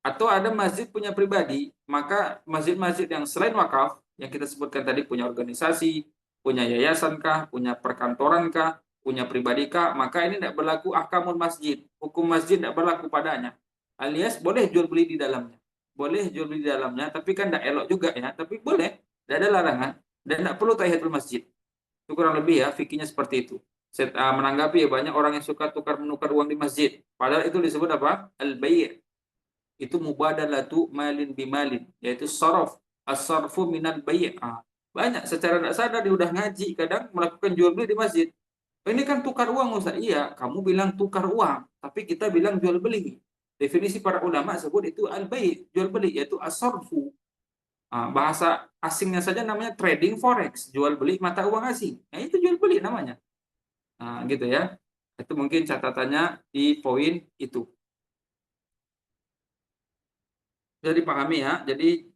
atau ada masjid punya pribadi. Maka masjid-masjid yang selain wakaf, yang kita sebutkan tadi punya organisasi, punya yayasan kah, punya perkantoran kah, punya pribadi kah, maka ini tidak berlaku ahkamul masjid, hukum masjid tidak berlaku padanya. Alias boleh jual beli di dalamnya. Boleh jual beli di dalamnya, tapi kan tidak elok juga ya, tapi boleh, tidak ada larangan, dan tidak perlu tahiyatul masjid. Itu kurang lebih ya, fikihnya seperti itu. Saya menanggapi ya, banyak orang yang suka tukar menukar uang di masjid. Padahal itu disebut apa? Al-bai'. Itu mubadalatu malin bimalin, yaitu sorof. As-sarfu minal bai'. Banyak secara tidak sadar dia udah ngaji, kadang melakukan jual beli di masjid. Ini kan tukar uang Ustaz. Iya, kamu bilang tukar uang, tapi kita bilang jual beli. Definisi para ulama sebut itu al-bai', jual beli, yaitu as-sarfu. Bahasa asingnya saja namanya trading forex, jual beli mata uang asing. Nah, itu jual beli namanya. Gitu ya. Itu mungkin catatannya di poin itu. Jadi pahami ya. Jadi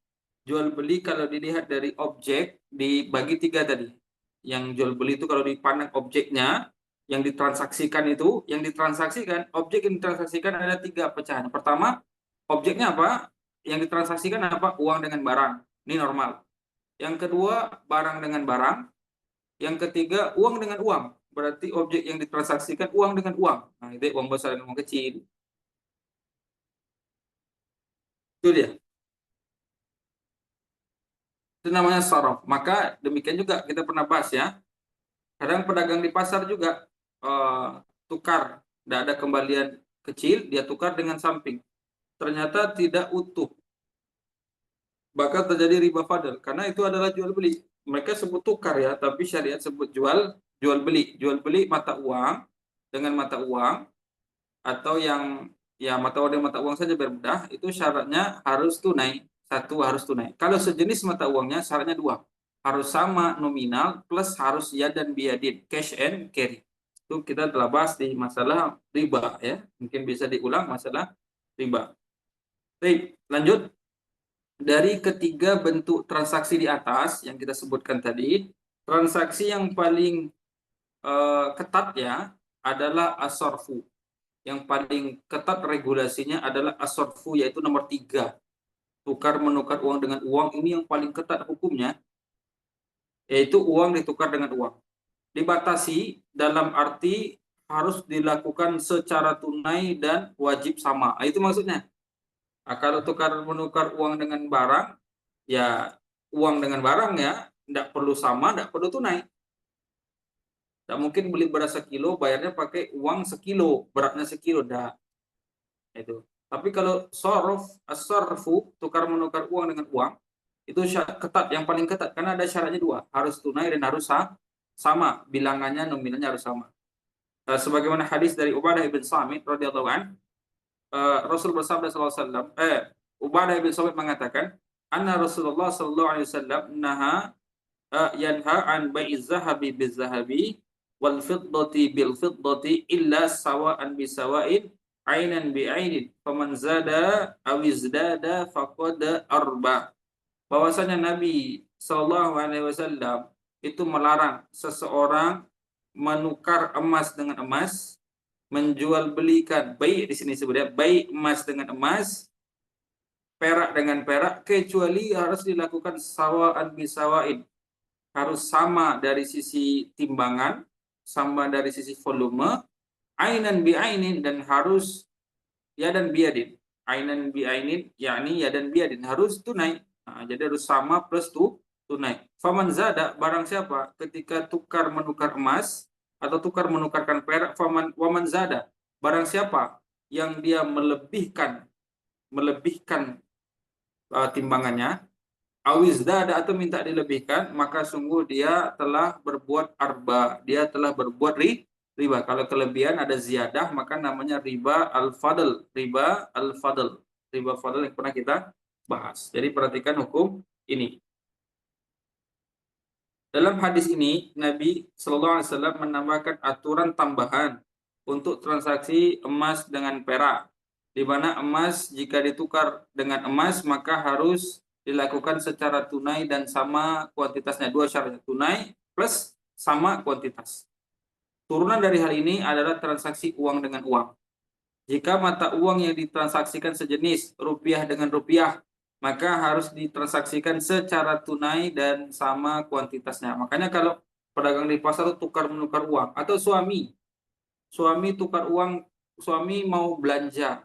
jual beli kalau dilihat dari objek dibagi tiga tadi. Yang jual beli itu kalau dipandang objeknya, yang ditransaksikan, objek yang ditransaksikan ada tiga pecahan. Pertama, objeknya apa? Yang ditransaksikan apa? Uang dengan barang. Ini normal. Yang kedua, barang dengan barang. Yang ketiga, uang dengan uang. Berarti objek yang ditransaksikan uang dengan uang. Nah, itu uang besar dan uang kecil. Itu dia. Itu namanya saraf. Maka demikian juga kita pernah bahas ya. Kadang pedagang di pasar juga tukar. Tidak ada kembalian kecil, dia tukar dengan samping. Ternyata tidak utuh. Bahkan terjadi riba fadl. Karena itu adalah jual beli. Mereka sebut tukar ya, tapi syariat sebut jual beli. Jual beli mata uang dengan mata uang, atau yang ya mata uang dengan mata uang saja berbeda, itu syaratnya harus tunai. Satu harus tunai. Kalau sejenis mata uangnya syaratnya dua. Harus sama nominal plus harus ya dan biadin, cash and carry. Itu kita telah bahas di masalah riba ya. Mungkin bisa diulang masalah riba. Baik, lanjut. Dari ketiga bentuk transaksi di atas yang kita sebutkan tadi, transaksi yang paling ketat ya adalah as-sarfu. Yang paling ketat regulasinya adalah as-sarfu, yaitu nomor 3. Tukar menukar uang dengan uang, ini yang paling ketat hukumnya, yaitu uang ditukar dengan uang. Dibatasi dalam arti harus dilakukan secara tunai dan wajib sama. Itu maksudnya. Kalau tukar menukar uang dengan barang, ya uang dengan barang ya, tidak perlu sama, tidak perlu tunai. Tidak mungkin beli beras sekilo, bayarnya pakai uang sekilo, beratnya sekilo, dah. Itu. Tapi kalau as-sarfu, tukar menukar uang dengan uang, itu ketat, yang paling ketat, karena ada syaratnya dua, harus tunai dan harus sama, bilangannya, nominalnya harus sama. Sebagaimana hadis dari Ubadah ibn Samit radhiyallahu anhu, Rasul bersabda sallallahu alaihi wasallam, Ubadah bin Samit mengatakan, anna Rasulullah sallallahu alaihi wasallam yanha an bai'iz zahabi biz zahabi wal fiddati bil fiddati illa sawa'an bi sawa'in ainan bi ainin faman zada aw izdada faqad arba. Bahwasanya Nabi sallallahu alaihi wasallam itu melarang seseorang menukar emas dengan emas, menjual belikan baik di sini sebutnya baik emas dengan emas, perak dengan perak, kecuali harus dilakukan sawaan bisawain, harus sama dari sisi timbangan, sama dari sisi volume, ainan bi ainin, dan harus ya dan biadin. Ainan bi ainin yakni ya dan biadin, harus tunai. Jadi harus sama plus tunai. Faman zada, barang siapa ketika tukar menukar emas atau tukar menukarkan perak, waman zada, barang siapa yang dia melebihkan timbangannya, awizdada, atau minta dilebihkan, maka sungguh dia telah berbuat arba, dia telah berbuat riba. Kalau kelebihan ada ziyadah, maka namanya riba al-fadl, riba fadl yang pernah kita bahas. Jadi perhatikan hukum ini. Dalam hadis ini, Nabi Shallallahu Alaihi Wasallam menambahkan aturan tambahan untuk transaksi emas dengan perak. di mana emas jika ditukar dengan emas maka harus dilakukan secara tunai dan sama kuantitasnya. Dua syarat, tunai plus sama kuantitas. Turunan dari hal ini adalah transaksi uang dengan uang. Jika mata uang yang ditransaksikan sejenis rupiah dengan rupiah, maka harus ditransaksikan secara tunai dan sama kuantitasnya. Makanya kalau pedagang di pasar itu tukar menukar uang, atau suami tukar uang, suami mau belanja,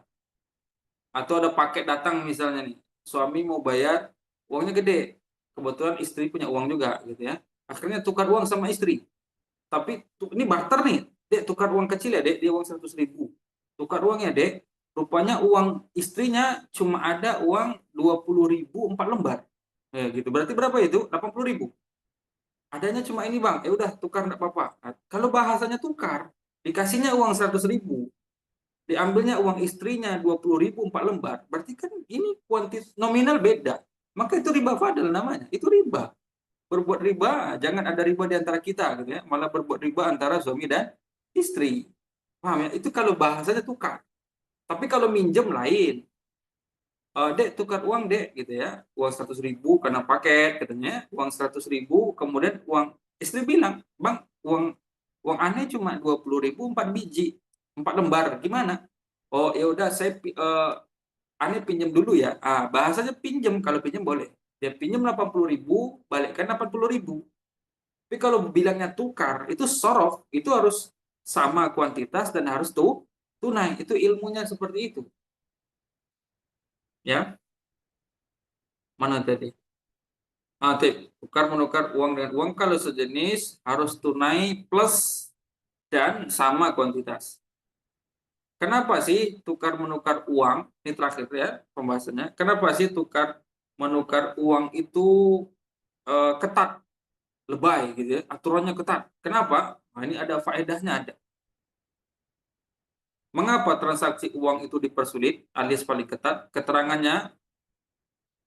atau ada paket datang misalnya nih, suami mau bayar, uangnya gede, kebetulan istri punya uang juga gitu ya, akhirnya tukar uang sama istri, tapi ini barter nih, dek tukar uang kecil ya dek, dia uang 100.000, tukar uangnya dek, rupanya uang istrinya cuma ada uang 20.000 4 lembar, gitu, berarti berapa itu? 80.000, adanya cuma ini bang, ya udah tukar enggak apa-apa. Nah, kalau bahasanya tukar, dikasihnya uang 100.000, diambilnya uang istrinya 20.000 4 lembar, berarti kan ini kuantitas nominal beda. Maka itu riba fadl namanya, itu riba. Berbuat riba, jangan ada riba di antara kita gitu ya, malah berbuat riba antara suami dan istri. Paham ya? Itu kalau bahasanya tukar. Tapi kalau minjem lain. Dek tukar uang dek gitu ya, uang 100.000 karena paket katanya, uang 100.000, kemudian uang istri bilang, bang uang aneh cuma 20.000 4 biji, 4 lembar, gimana? Oh ya udah saya aneh pinjam dulu ya. Bahasanya pinjam, kalau pinjam boleh. Dia pinjam 80.000, balikkan 80.000. Tapi kalau bilangnya tukar, itu sorof, itu harus sama kuantitas dan harus tunai. Itu ilmunya seperti itu. Ya, mana tadi? Tip, tukar menukar uang dengan uang kalau sejenis harus tunai plus dan sama kuantitas. Kenapa sih tukar menukar uang? Ini terakhir ya pembahasannya. Kenapa sih tukar menukar uang itu ketat, lebay gitu ya? Aturannya ketat. Kenapa? Nah, ini ada faedahnya ada. Mengapa transaksi uang itu dipersulit alias paling ketat? Keterangannya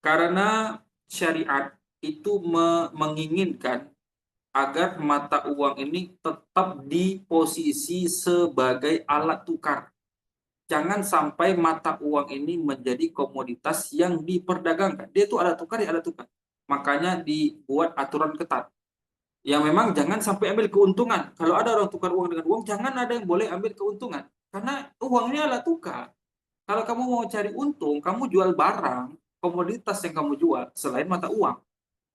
karena syariat itu menginginkan agar mata uang ini tetap di posisi sebagai alat tukar. Jangan sampai mata uang ini menjadi komoditas yang diperdagangkan. Dia itu alat tukar, ya alat tukar. Makanya dibuat aturan ketat. Yang memang jangan sampai ambil keuntungan. Kalau ada orang tukar uang dengan uang, jangan ada yang boleh ambil keuntungan. Karena uangnya alat tukar. Kalau kamu mau cari untung, kamu jual barang, komoditas yang kamu jual selain mata uang.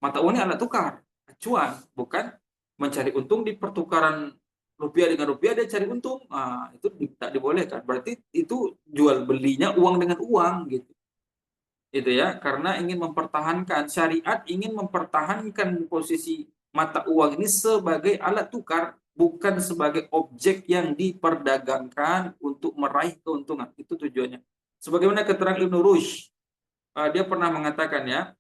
Mata uangnya alat tukar, acuan, bukan mencari untung di pertukaran rupiah dengan rupiah dia cari untung. Itu tidak dibolehkan. Berarti itu jual belinya uang dengan uang gitu. Itu ya, karena ingin mempertahankan syariat, ingin mempertahankan posisi mata uang ini sebagai alat tukar, bukan sebagai objek yang diperdagangkan untuk meraih keuntungan. Itu tujuannya. Sebagaimana keterangan Ibnu Rushd, dia pernah mengatakan ya,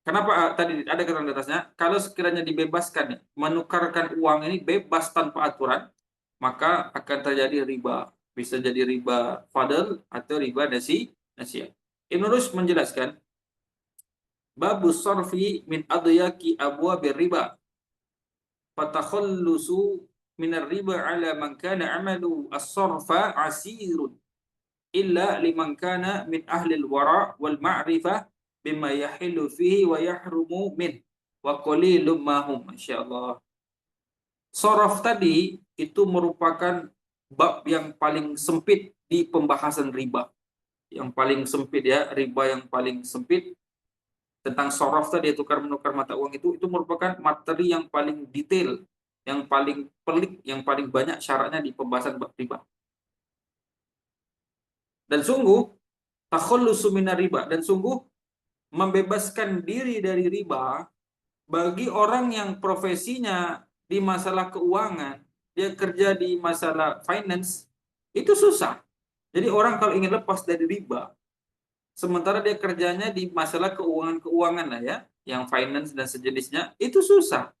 kenapa tadi ada keterangan di atasnya, kalau sekiranya dibebaskan ya, menukarkan uang ini bebas tanpa aturan, maka akan terjadi riba. Bisa jadi riba fadl atau riba nasiah. Ibnu Rushd menjelaskan, babus sarfi min adyaki abwabir riba. Fatakhallusu minar riba ala man kana amalu as-sarfa asirun illa liman kana min ahli al-wara wal ma'rifah bima yahillu fihi wa yahrumu min wa qalilum ma hum. Masyaallah. Sorof tadi itu merupakan bab yang paling sempit di pembahasan riba. Yang paling sempit ya, riba yang paling sempit tentang sorof tadi, tukar menukar mata uang itu merupakan materi yang paling detail, yang paling pelik, yang paling banyak syaratnya di pembahasan bab riba. Dan sungguh takhallusu minar riba, dan sungguh membebaskan diri dari riba bagi orang yang profesinya di masalah keuangan, dia kerja di masalah finance, itu susah. Jadi orang kalau ingin lepas dari riba, sementara dia kerjanya di masalah keuangan-keuangan lah ya, yang finance dan sejenisnya, itu susah.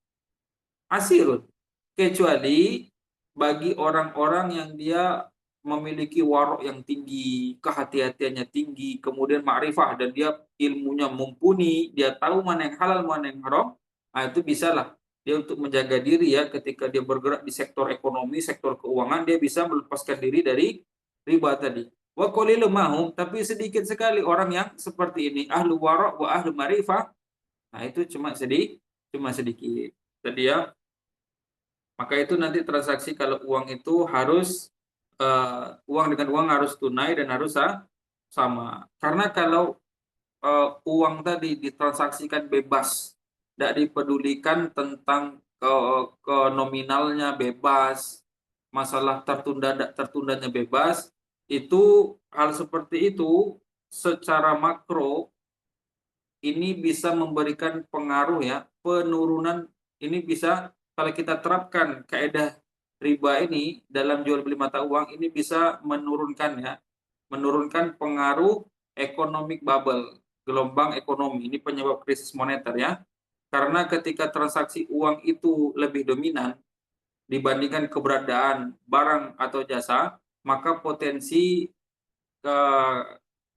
Asirun. Kecuali bagi orang-orang yang dia memiliki warok yang tinggi, kehati-hatiannya tinggi, kemudian ma'rifah dan dia ilmunya mumpuni, dia tahu mana yang halal, mana yang haram, itu bisalah dia untuk menjaga diri ya, ketika dia bergerak di sektor ekonomi, sektor keuangan, dia bisa melepaskan diri dari riba tadi. Wa qalilum mahum, tapi sedikit sekali orang yang seperti ini, ahlu wara' wa ahlu ma'rifah. Nah, itu cuma sedikit. Tadi ya, maka itu nanti transaksi kalau uang itu harus uang dengan uang harus tunai dan harus sama. Karena kalau uang tadi ditransaksikan bebas, tidak dipedulikan tentang ke nominalnya bebas, masalah tertunda tidak tertundanya bebas, itu hal seperti itu secara makro ini bisa memberikan pengaruh ya, penurunan ini bisa kalau kita terapkan kaidah riba ini dalam jual beli mata uang ini bisa menurunkan ya, menurunkan pengaruh economic bubble, gelombang ekonomi. Ini penyebab krisis moneter ya. Karena ketika transaksi uang itu lebih dominan dibandingkan keberadaan barang atau jasa, maka potensi ke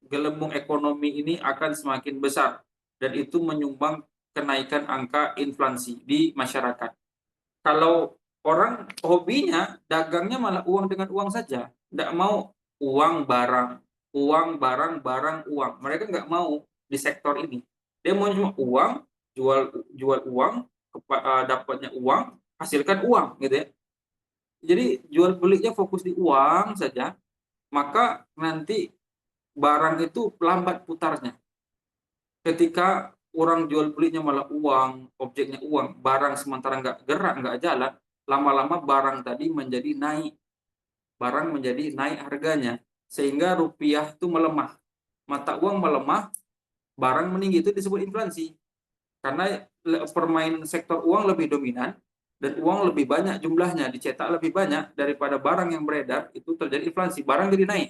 gelembung ekonomi ini akan semakin besar dan itu menyumbang kenaikan angka inflasi di masyarakat. Kalau orang hobinya dagangnya malah uang dengan uang saja, tidak mau uang barang, barang uang. Mereka nggak mau di sektor ini. Dia mau cuma uang, jual jual uang, dapatnya uang, hasilkan uang, gitu ya. Jadi jual belinya fokus di uang saja, maka nanti barang itu lambat putarnya. Ketika orang jual belinya malah uang, objeknya uang, barang sementara nggak gerak, nggak jalan, lama-lama barang tadi menjadi naik. Barang menjadi naik harganya. Sehingga rupiah itu melemah. Mata uang melemah, barang meninggi, itu disebut inflasi. Karena permain sektor uang lebih dominan, dan uang lebih banyak jumlahnya, dicetak lebih banyak daripada barang yang beredar, itu terjadi inflasi, barang jadi naik.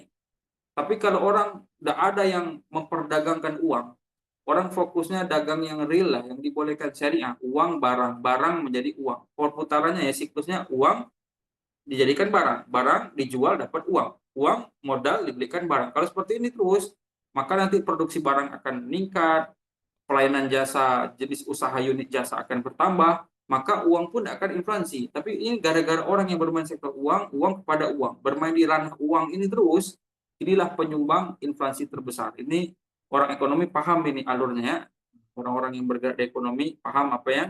Tapi kalau orang tidak ada yang memperdagangkan uang, orang fokusnya dagang yang real lah, yang dibolehkan syariah, uang barang, barang menjadi uang. Perputarannya ya siklusnya uang dijadikan barang, barang dijual dapat uang, uang modal dibelikan barang. Kalau seperti ini terus, maka nanti produksi barang akan meningkat, pelayanan jasa, jenis usaha unit jasa akan bertambah, maka uang pun akan inflasi. Tapi ini gara-gara orang yang bermain sektor uang, uang kepada uang, bermain di ranah uang ini terus, inilah penyumbang inflasi terbesar. Ini orang ekonomi paham ini alurnya ya. Orang-orang yang bergerak di ekonomi paham apa yang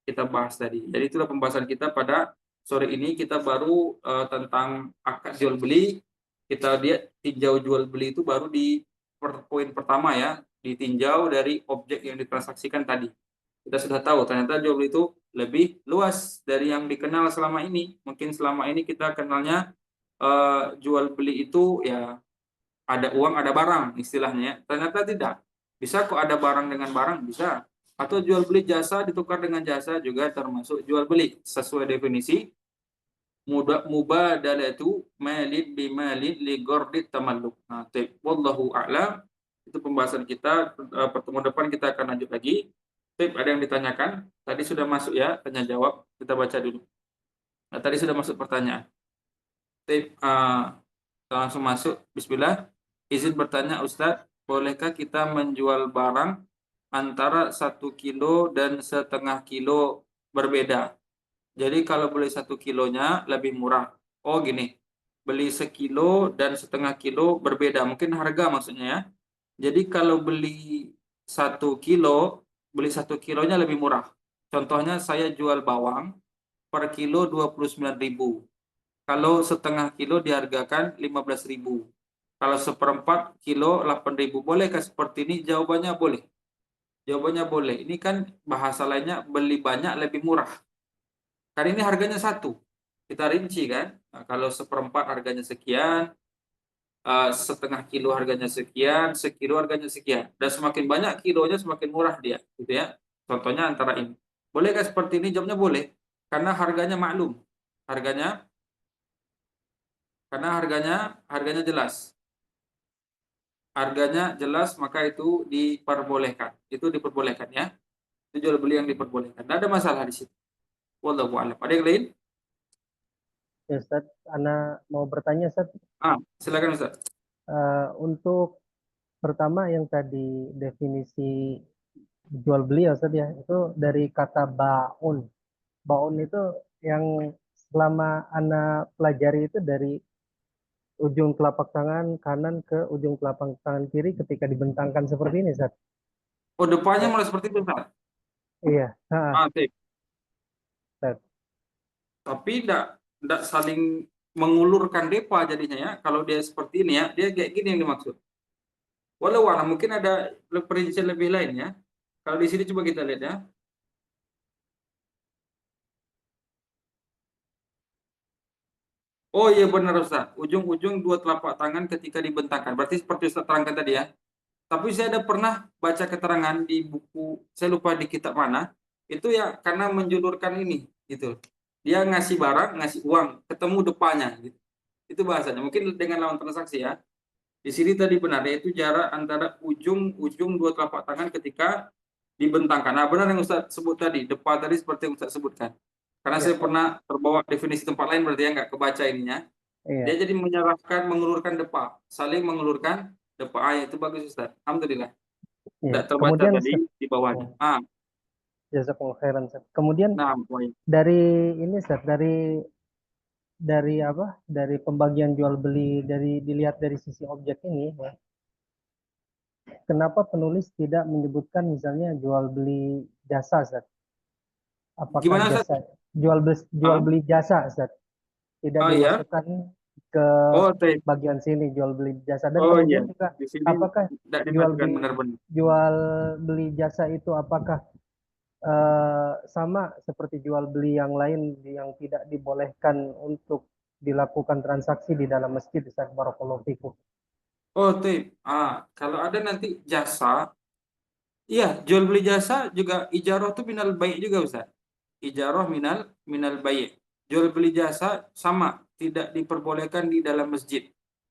kita bahas tadi. Jadi itulah pembahasan kita pada sore ini. Kita baru tentang akad jual beli. Kita lihat tinjau jual beli itu baru di poin pertama ya, ditinjau dari objek yang ditransaksikan tadi. Kita sudah tahu ternyata jual beli itu lebih luas dari yang dikenal selama ini. Mungkin selama ini kita kenalnya jual beli itu ya ada uang ada barang istilahnya. Ternyata tidak. Bisa kok ada barang dengan barang, bisa. Atau jual beli jasa ditukar dengan jasa juga termasuk jual beli sesuai definisi mubadalatu malid bimalid li gordit tamalluk. Nah, wallahu a'lam. Itu pembahasan kita. Pertemuan depan kita akan lanjut lagi. Ada yang ditanyakan? Tadi sudah masuk ya, tanya jawab. Kita baca dulu. Nah, tadi sudah masuk pertanyaan. Langsung masuk. Bismillah. Izin bertanya Ustadz, bolehkah kita menjual barang antara 1 kilo dan setengah kilo berbeda? Jadi kalau beli 1 kilonya lebih murah. Oh gini, beli sekilo dan setengah kilo berbeda. Mungkin harga maksudnya ya. Jadi kalau beli 1 kilo, beli 1 kilonya lebih murah. Contohnya saya jual bawang per kilo 29.000. Kalau setengah kilo dihargakan 15.000. Kalau seperempat kilo 8.000. Bolehkah seperti ini? Jawabannya boleh. Jawabannya boleh. Ini kan bahasa lainnya beli banyak lebih murah. Karena ini harganya satu. Kita rinci kan. Nah, kalau seperempat harganya sekian, setengah kilo harganya sekian, sekilo harganya sekian. Dan semakin banyak kilonya semakin murah dia. Gitu ya. Contohnya antara ini. Bolehkah seperti ini? Jawabnya boleh. Karena harganya maklum. Harganya karena harganya jelas. Harganya jelas maka itu diperbolehkan. Itu diperbolehkan ya. Itu jual beli yang diperbolehkan. Tidak ada masalah di situ. Wallahu a'lam. Ada yang lain? Ya, Ustaz, Ana mau bertanya, Ustaz. Silakan Ustaz. Untuk pertama yang tadi definisi jual beli ya, Ustaz ya, itu dari kata baun. Baun itu yang selama Ana pelajari itu dari ujung telapak tangan kanan ke ujung telapak tangan kiri ketika dibentangkan seperti ini, Ustaz. Oh, depannya Ya, malah seperti itu, Ustaz. iya. Ha, Sip. Ustaz. Tapi tidak saling mengulurkan depa jadinya ya. Kalau dia seperti ini ya, dia kayak gini yang dimaksud. Walau mungkin ada perincian lebih lain ya. Kalau di sini coba kita lihat ya. Oh iya benar Ustaz. Ujung-ujung dua telapak tangan ketika dibentangkan. Berarti seperti Ustaz terangkan tadi ya. Tapi saya ada pernah baca keterangan di buku, saya lupa di kitab mana, itu ya karena menjulurkan ini gitu. Dia ngasih barang, ngasih uang, ketemu depannya gitu. Itu bahasanya. Mungkin dengan lawan transaksi ya. Di sini tadi benar, yaitu jarak antara ujung-ujung dua telapak tangan ketika dibentangkan. Nah, benar yang Ustaz sebut tadi, depan tadi seperti yang Ustaz sebutkan. Karena Ya, saya pernah terbawa definisi tempat lain berarti ya nggak kebaca ininya. Dia iya, jadi menyerahkan, mengulurkan depa, saling mengulurkan depa. Itu bagus Ustaz. Alhamdulillah. iya. Tidak terbaca Kemudian, tadi Ustaz, di bawahnya. jazakumullah khairan, Ustaz. Kemudian Nah, poin. dari ini, Ustaz, dari apa? Dari pembagian jual beli dilihat dari sisi objek ini, ya, kenapa penulis tidak menyebutkan misalnya jual beli jasa, Ustaz? Apakah Gimana Ustaz? jasa jual Ah, beli jasa, Ustaz? Tidak oh iya. dimasukkan ke Oh, baik. bagian sini jual beli jasa, dan Oh iya. kemudian juga Di sini apakah tidak jual dimasukkan beli benar-benar. jual beli jasa itu apakah sama seperti jual beli yang lain yang tidak dibolehkan untuk dilakukan transaksi di dalam masjid, Ustaz? Barakallahu fikum. Oh, tip. Kalau ada nanti jasa, iya, jual beli jasa juga ijarah itu minal baik juga Ustaz. Ijarah minal baik. Jual beli jasa sama, tidak diperbolehkan di dalam masjid.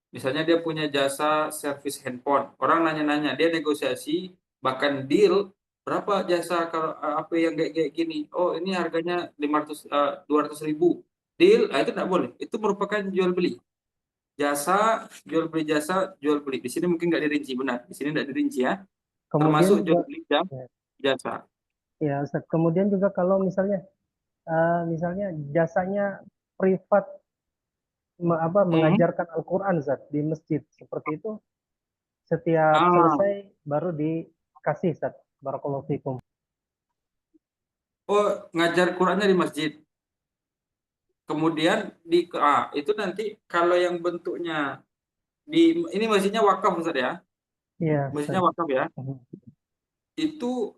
Misalnya dia punya jasa servis handphone. Orang nanya-nanya, dia negosiasi, bahkan deal berapa jasa kalau apa yang kayak gini. Oh, ini harganya 500 200 ribu. Deal, itu tidak boleh. Itu merupakan jual beli. Jasa, jual beli jasa, jual beli. Di sini mungkin nggak dirinci, benar. Di sini tidak dirinci ya. Kemudian Termasuk jual juga beli ya, jasa. ya, Ustaz. Kemudian juga kalau misalnya jasanya privat, Hmm. mengajarkan Al-Qur'an, Ustaz, di masjid seperti itu, setiap Ah, selesai baru dikasih, Ustaz. Barakallahu fikum. oh, ngajar Qurannya di masjid. Kemudian itu nanti kalau yang bentuknya ini masjidnya wakaf Ustaz ya. Iya, Masjidnya Ustaz. wakaf ya. Itu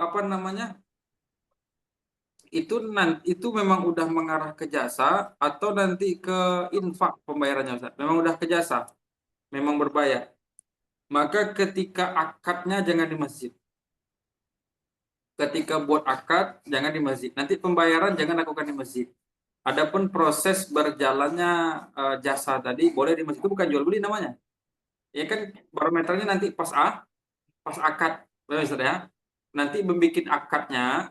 apa namanya? Itu memang udah mengarah ke jasa atau nanti ke infak pembayarannya Ustaz. Memang udah ke jasa, memang berbayar. Maka ketika akadnya jangan di masjid. Ketika buat akad jangan di masjid. Nanti pembayaran jangan lakukan di masjid. Adapun proses berjalannya jasa tadi boleh di masjid, itu bukan jual beli namanya. Ya kan barometernya nanti pas akad, Ustaz ya. Nanti membuat akadnya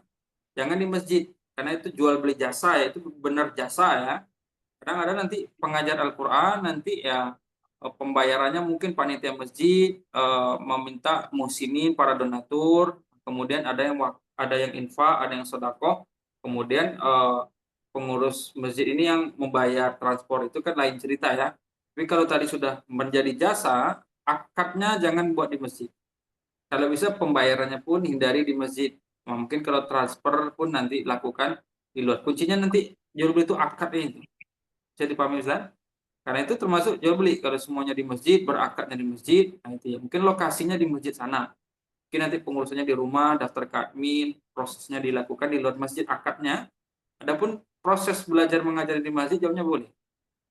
jangan di masjid karena itu jual beli jasa ya, itu benar jasa ya. Kadang ada nanti pengajar Al-Qur'an nanti ya pembayarannya mungkin panitia masjid meminta musinin para donatur, kemudian ada yang infak, ada yang sedekah, kemudian pengurus masjid ini yang membayar transport, itu kan lain cerita ya. Tapi kalau tadi sudah menjadi jasa, akadnya jangan buat di masjid. Kalau bisa pembayarannya pun hindari di masjid. Nah, mungkin kalau transfer pun nanti lakukan di luar. Kuncinya nanti jual beli itu akadnya itu. Bisa dipahami Ustaz? Karena itu termasuk jual beli. Kalau semuanya di masjid, berakadnya di masjid, nah itu ya. Mungkin lokasinya di masjid sana. Mungkin nanti pengurusannya di rumah, daftar ke admin, prosesnya dilakukan di luar masjid akadnya. Adapun proses belajar mengajar di masjid, jawabnya boleh.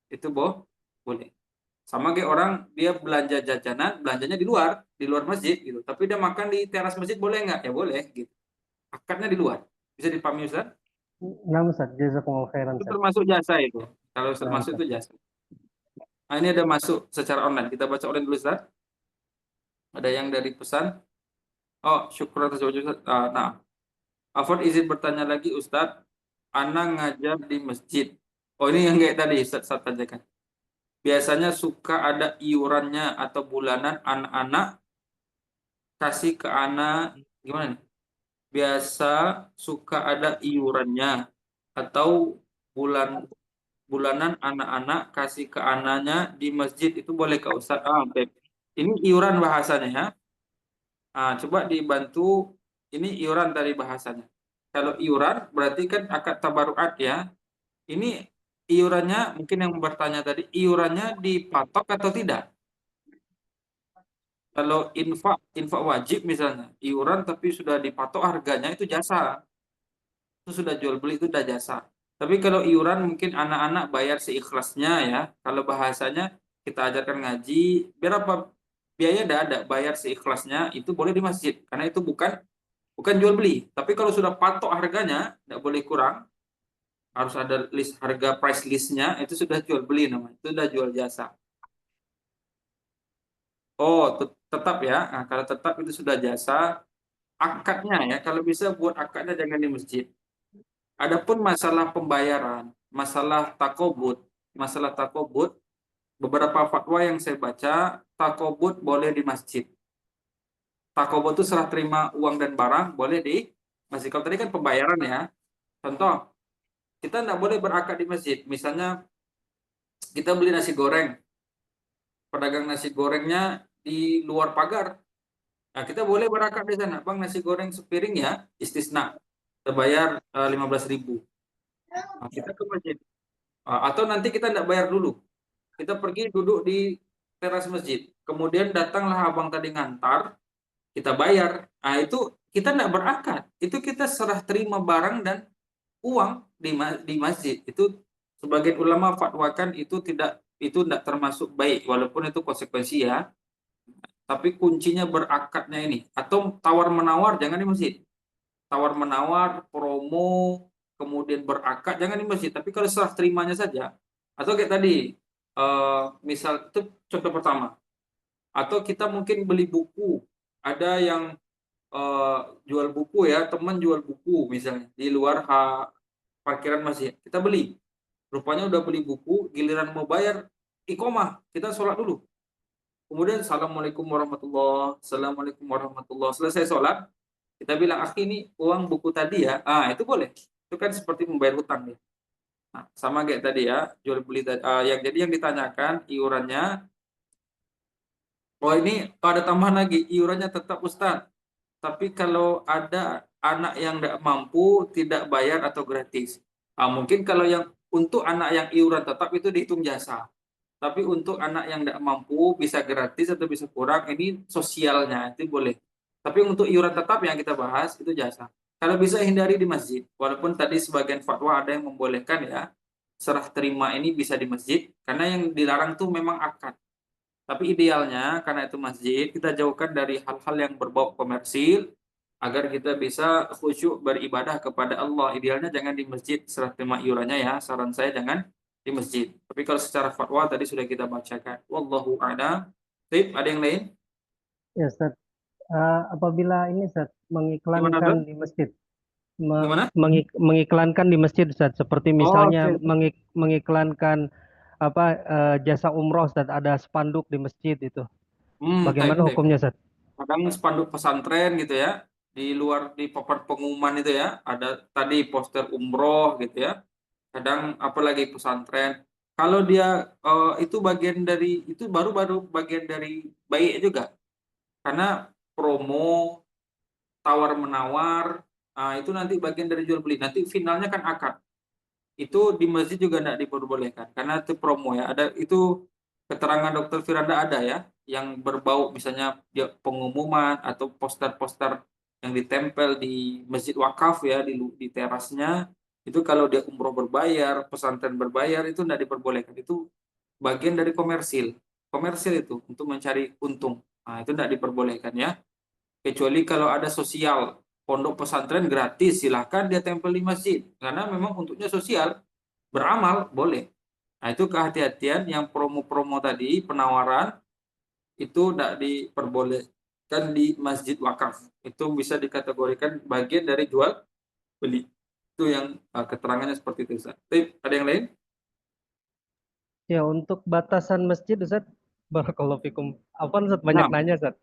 Itu boleh. Sama kayak orang dia belanja jajanan, belanjanya di luar masjid gitu. Tapi dia makan di teras masjid boleh nggak? Ya boleh gitu. Akadnya di luar. Bisa dipahami Ustaz? Nah, Ustaz, jazakumullah khairan, Itu Ustaz. termasuk jasa itu. Kalau Nah, termasuk Ustaz. itu jasa. Nah, ini ada masuk secara online. Kita baca online dulu Ustaz. Ada yang dari pesan. Oh, syukur atas jawaban Ustaz. Nah, Afwan izin bertanya lagi Ustaz. Ana ngajar di masjid. Oh, ini yang kayak tadi Ustaz saya tanyakan. Biasanya suka ada iurannya atau bulanan anak-anak kasih ke anak gimana nih? Biasa suka ada iurannya atau bulan bulanan anak-anak kasih ke anaknya di masjid itu boleh ke Ustaz? Baik. Ini iuran bahasanya ya. Coba dibantu, ini iuran dari bahasanya. Kalau iuran berarti kan akad tabaruat ya. Ini iurannya, mungkin yang bertanya tadi, iurannya dipatok atau tidak? Kalau infak, infak wajib misalnya, iuran tapi sudah dipatok harganya itu jasa. Itu sudah jual beli, itu sudah jasa. Tapi kalau iuran mungkin anak-anak bayar seikhlasnya ya. Kalau bahasanya kita ajarkan ngaji, berapa biaya tidak ada, bayar seikhlasnya itu boleh di masjid. Karena itu bukan jual beli. Tapi kalau sudah patok harganya, tidak boleh kurang, harus ada list harga price listnya, itu sudah jual beli namanya. Itu sudah jual jasa. Oh, tetap ya. Nah, kalau tetap itu sudah jasa, akadnya ya. Kalau bisa buat akadnya jangan di masjid. Adapun masalah pembayaran, masalah takobut, beberapa fatwa yang saya baca, takobut boleh di masjid. Takobut itu serah terima uang dan barang boleh di masjid. Kalau tadi kan pembayaran ya. Contoh, kita tidak boleh berakad di masjid. Misalnya kita beli nasi goreng, pedagang nasi gorengnya di luar pagar. Nah, kita boleh berakad di sana. Bang, nasi goreng sepiring ya, istisna. Kita bayar 15.000. Nah, kita ke masjid. Atau nanti kita tidak bayar dulu. Kita pergi duduk di teras masjid. Kemudian datanglah abang tadi ngantar, kita bayar. Nah, itu kita tidak berakad. Itu kita serah terima barang dan uang di masjid. Itu sebagian ulama fatwakan itu tidak termasuk baik, walaupun itu konsekuensi ya. Tapi kuncinya berakadnya ini. Atau tawar menawar jangan di masjid. Tawar menawar, promo, kemudian berakad jangan di masjid. Tapi kalau serah terimanya saja. Atau kayak tadi, misal itu contoh pertama. Atau kita mungkin beli buku. Ada yang jual buku ya, teman jual buku misalnya di luar parkiran masjid. Kita beli. Rupanya udah beli buku, giliran mau bayar iqomah, kita sholat dulu. Kemudian assalamualaikum warahmatullah, assalamualaikum warahmatullah. Selesai sholat, kita bilang, ini uang buku tadi ya. Itu boleh. Itu kan seperti membayar hutang ya. Nah, sama kayak tadi ya, jual beli tadi. Yang ditanyakan iurannya. Oh, ini ada tambahan lagi, iurannya tetap Ustaz. Tapi kalau ada anak yang tidak mampu, tidak bayar atau gratis. Mungkin kalau yang untuk anak yang iuran tetap itu dihitung jasa. Tapi untuk anak yang tidak mampu, bisa gratis atau bisa kurang, ini sosialnya, itu boleh. Tapi untuk iuran tetap yang kita bahas, itu jasa. Kalau bisa hindari di masjid. Walaupun tadi sebagian fatwa ada yang membolehkan ya, serah terima ini bisa di masjid, karena yang dilarang tuh memang akad. Tapi idealnya, karena itu masjid, kita jauhkan dari hal-hal yang berbau komersil, agar kita bisa khusyuk beribadah kepada Allah. Idealnya jangan di masjid serah terima iurannya ya. Saran saya jangan di masjid. Tapi kalau secara fatwa tadi sudah kita bacakan. Wallahu a'lam. Tip, ada yang lain? Ya, Ustaz. Apabila ini Ustaz, Gimana, mengiklankan Bro? di masjid, Gimana? mengiklankan di masjid Ustaz, seperti Oh, misalnya oke. mengiklankan apa jasa umroh Ustaz, ada spanduk di masjid itu. Taip, Bagaimana taip. hukumnya Ustaz? Kadang spanduk pesantren gitu ya, di luar di papan pengumuman itu ya, ada tadi poster umroh gitu ya. Kadang apalagi pesantren. Kalau dia itu bagian dari itu baru-baru bagian dari baik juga. Karena promo, tawar menawar, itu nanti bagian dari jual beli. Nanti finalnya kan akad. Itu di masjid juga tidak diperbolehkan karena itu promo ya. Ada itu keterangan dokter Firanda ada ya yang berbau misalnya dia pengumuman atau poster-poster yang ditempel di masjid wakaf ya di terasnya itu kalau dia umroh berbayar, pesantren berbayar itu tidak diperbolehkan. Itu bagian dari komersil. Komersil itu untuk mencari untung. Itu tidak diperbolehkan ya. Kecuali kalau ada sosial, pondok pesantren gratis, silahkan dia tempel di masjid. Karena memang untuknya sosial, beramal, boleh. Nah, itu kehati-hatian yang promo-promo tadi, penawaran, itu tidak diperbolehkan di masjid wakaf. Itu bisa dikategorikan bagian dari jual beli. Itu yang keterangannya seperti itu, Ustaz. Ada yang lain? Ya, untuk batasan masjid Ustaz, barakallahu fikum. Apa Ustaz banyak Nah, nanya Ustaz.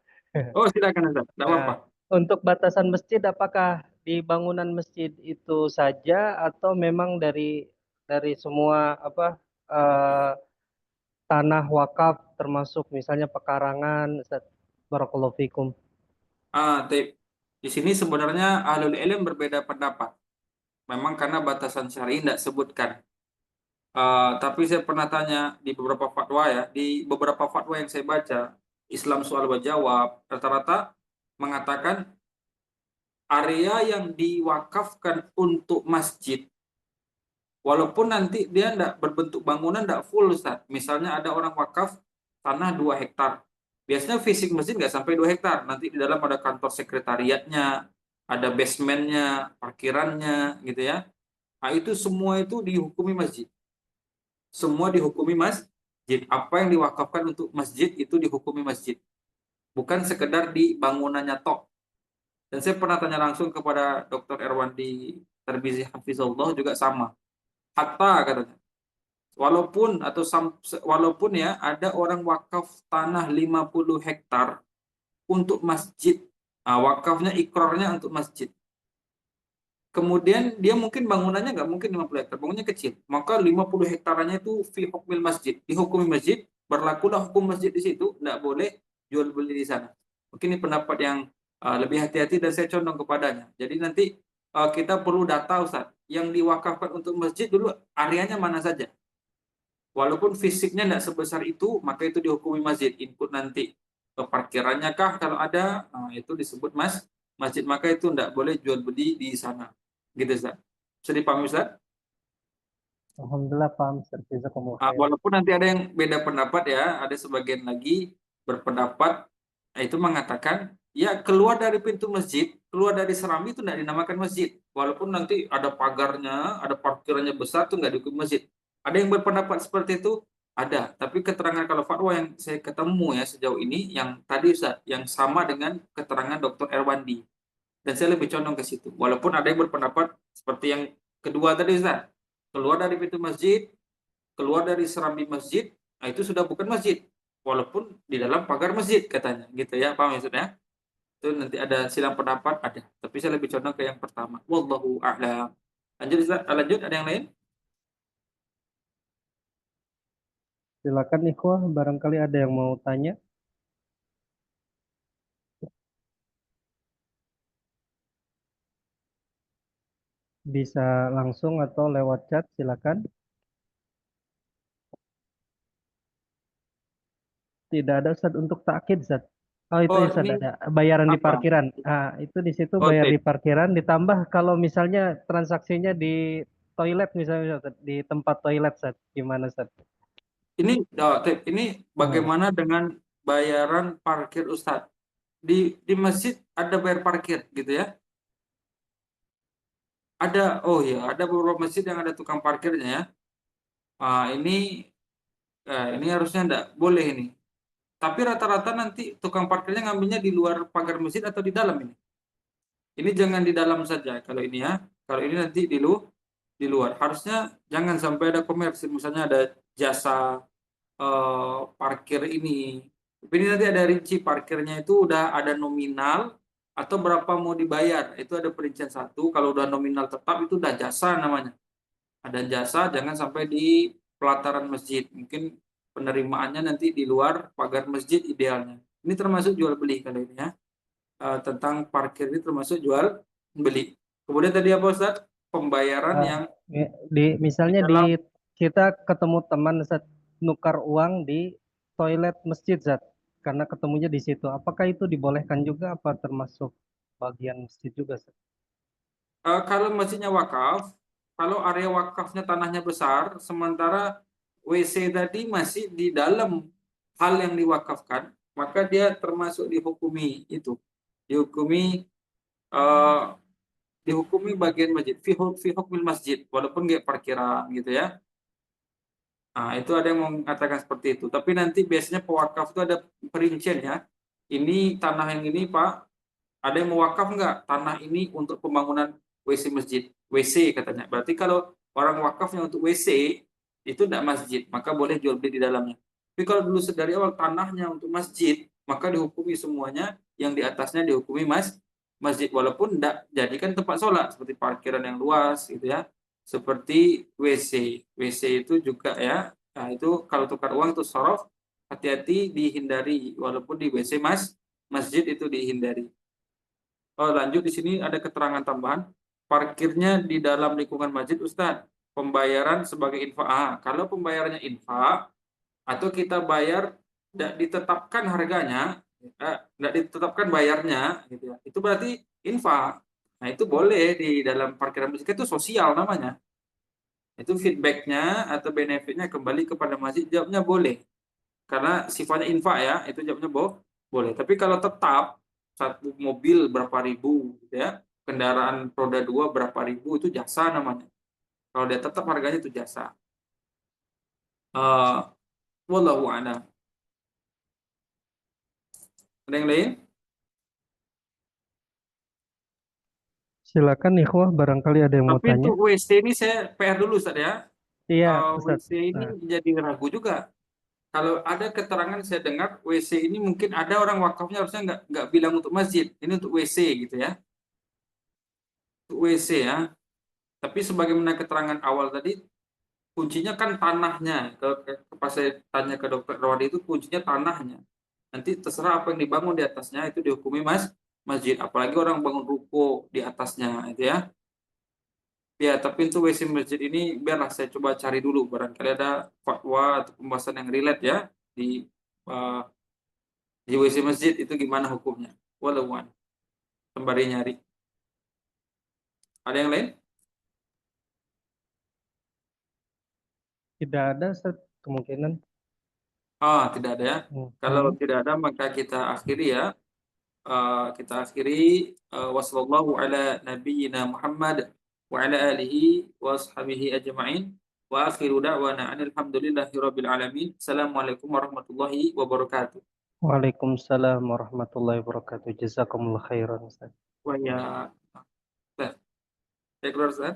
oh silakan Ustaz, tidak Nah, apa-apa. untuk batasan masjid apakah di bangunan masjid itu saja atau memang dari dari semua tanah wakaf termasuk misalnya pekarangan, Ustaz. Barakallahu fikum. Di sini sebenarnya ahlul ilm berbeda pendapat. Memang karena batasan syar'i tidak sebutkan. Tapi saya pernah tanya di beberapa fatwa ya, di beberapa fatwa yang saya baca, Islam soal jawab, rata-rata mengatakan area yang diwakafkan untuk masjid, walaupun nanti dia tidak berbentuk bangunan, tidak full, Ustaz. Misalnya ada orang wakaf tanah 2 hektar. Biasanya fisik masjid nggak sampai 2 hektar. Nanti di dalam ada kantor sekretariatnya, ada basementnya, parkirannya, gitu ya. Nah, itu semua itu dihukumi masjid. Semua dihukumi masjid. Apa yang diwakafkan untuk masjid itu dihukumi masjid. Bukan sekedar di bangunannya tok. Dan saya pernah tanya langsung kepada Dr. Erwandi Tarbizi Hafizullah juga sama. Hatta katanya. Walaupun ya ada orang wakaf tanah 50 hektar untuk masjid. Nah, wakafnya ikrarnya untuk masjid. Kemudian dia mungkin bangunannya nggak mungkin 50 hektar, bangunnya kecil. Maka 50 hektarnya itu fi hukmil masjid, dihukumi masjid, berlakulah hukum masjid di situ, nggak boleh jual beli di sana. Mungkin ini pendapat yang lebih hati-hati dan saya condong kepadanya. Jadi nanti kita perlu data, Ustaz, yang diwakafkan untuk masjid dulu areanya mana saja. Walaupun fisiknya tidak sebesar itu, maka itu dihukumi masjid. Input nanti ke parkirannya kah kalau ada, itu disebut masjid, maka itu tidak boleh jual beli di sana. Gitu, Ustaz. Bisa dipahami, Ustaz? Alhamdulillah paham, Ustaz. Jazakumullah khair. Walaupun nanti ada yang beda pendapat ya, ada sebagian lagi berpendapat, itu mengatakan, ya keluar dari pintu masjid, keluar dari serambi itu tidak dinamakan masjid. Walaupun nanti ada pagarnya, ada parkirannya besar, itu nggak dihukum masjid. Ada yang berpendapat seperti itu? Ada. Tapi keterangan kalau fatwa yang saya ketemu ya sejauh ini, yang tadi Ustaz, yang sama dengan keterangan Dr. Erwandi. Dan saya lebih condong ke situ. Walaupun ada yang berpendapat seperti yang kedua tadi Ustaz. Keluar dari pintu masjid, keluar dari serambi masjid, nah itu sudah bukan masjid. Walaupun di dalam pagar masjid katanya. Gitu ya, paham maksudnya? Itu nanti ada silang pendapat, ada. Tapi saya lebih condong ke yang pertama. Wallahu a'lam. Lanjut, Ustaz. Lanjut, ada yang lain? Silakan ikhwah, barangkali ada yang mau tanya. Bisa langsung atau lewat chat, silakan. Tidak ada Ustaz untuk takkid Ustaz. Oh itu Oh, Ustaz ini ada bayaran di apa? parkiran. Ah, itu di situ Oh, bayar di tip. parkiran ditambah kalau misalnya transaksinya di toilet misalnya Ustaz, di tempat toilet Ustaz. Gimana Ustaz? Ini Ah, bagaimana dengan bayaran parkir Ustadz? Di masjid ada bayar parkir gitu ya? Oh ya, ada beberapa masjid yang ada tukang parkirnya ya. Ini ini harusnya enggak boleh ini. Tapi rata-rata nanti tukang parkirnya ngambilnya di luar pagar masjid atau di dalam ini. Ini jangan di dalam saja kalau ini ya. Kalau ini nanti di luar. Harusnya jangan sampai ada komersil, misalnya ada jasa parkir ini. Tapi ini nanti ada rinci parkirnya itu udah ada nominal atau berapa mau dibayar. Itu ada perincian satu. Kalau udah nominal tetap itu udah jasa namanya. Ada jasa, jangan sampai di pelataran masjid. Mungkin penerimaannya nanti di luar pagar masjid idealnya. Ini termasuk jual beli kali ini ya. Tentang parkir ini termasuk jual beli. Kemudian tadi apa Ustaz? Pembayaran ah, yang di misalnya dalam. kita ketemu teman Ustaz nukar uang di toilet masjid Ustaz. Karena ketemunya di situ. Apakah itu dibolehkan juga apa termasuk bagian masjid juga Ustaz? Kalau masjidnya wakaf, kalau area wakafnya tanahnya besar, sementara WC tadi masih di dalam hal yang diwakafkan, maka dia termasuk dihukumi itu, dihukumi eh, dihukumi bagian masjid, fi hukmil masjid, walaupun nggak parkiran gitu ya. Nah, itu ada yang mengatakan seperti itu. Tapi nanti biasanya pewakaf itu ada perincian ya. Ini tanah yang ini Pak, ada yang mewakaf nggak tanah ini untuk pembangunan WC masjid? WC katanya. Berarti kalau orang wakafnya untuk WC itu tidak masjid, maka boleh jual beli di dalamnya. Tapi kalau dulu dari awal tanahnya untuk masjid, maka dihukumi semuanya yang di atasnya dihukumi masjid walaupun tidak jadikan tempat sholat seperti parkiran yang luas gitu ya. seperti WC. WC itu juga ya, nah itu kalau tukar uang itu sorof, hati-hati dihindari, walaupun di WC masjid itu dihindari. Oh, lanjut di sini ada keterangan tambahan, parkirnya di dalam lingkungan masjid, Ustadz, pembayaran sebagai infak. Kalau pembayarannya infak, atau kita bayar tidak ditetapkan harganya, tidak ditetapkan bayarnya, gitu ya, itu berarti infak. Nah, itu boleh di dalam parkiran masjid, itu sosial namanya. Itu feedbacknya atau benefitnya kembali kepada masjid, jawabnya boleh. Karena sifatnya infak ya, itu jawabnya boleh. Tapi kalau tetap satu mobil berapa ribu, gitu ya, kendaraan roda dua berapa ribu, itu jasa namanya. Kalau dia tetap harganya itu jasa. Uh, Wallahu a'lam. Ada yang lain? Silakan ikhwah, barangkali ada yang mau Tapi tanya. untuk WC ini saya PR dulu Ustaz ya. Iya, Ustaz. WC ini Nah, jadi ragu juga. Kalau ada keterangan saya dengar WC ini mungkin ada orang wakafnya harusnya nggak bilang untuk masjid, ini untuk WC gitu ya, untuk WC ya. Tapi sebagaimana keterangan awal tadi, kuncinya kan tanahnya. Pas saya tanya ke dokter Rawadi itu kuncinya tanahnya. Nanti terserah apa yang dibangun di atasnya itu dihukumi masjid. Apalagi orang bangun ruko di atasnya itu ya. Ya, tapi untuk WC masjid ini biarlah saya coba cari dulu barangkali ada fatwa atau pembahasan yang relate ya di uh, di WC masjid itu gimana hukumnya. Walau sembari nyari. Ada yang lain? tidak ada, Ustaz, kemungkinan. Tidak ada ya. Kalau Hmm. tidak ada maka kita akhiri ya. Kita akhiri wassallallahu ala nabiyyina Muhammad wa ala alihi wa ashabihi ajma'in wa akhiru da'wana alhamdulillahi rabbil alamin. Assalamualaikum warahmatullahi wabarakatuh. Waalaikumsalam warahmatullahi wabarakatuh. Jazakumullah khairan, Ustaz. Wa ya. Nah, ya keluar Ustaz.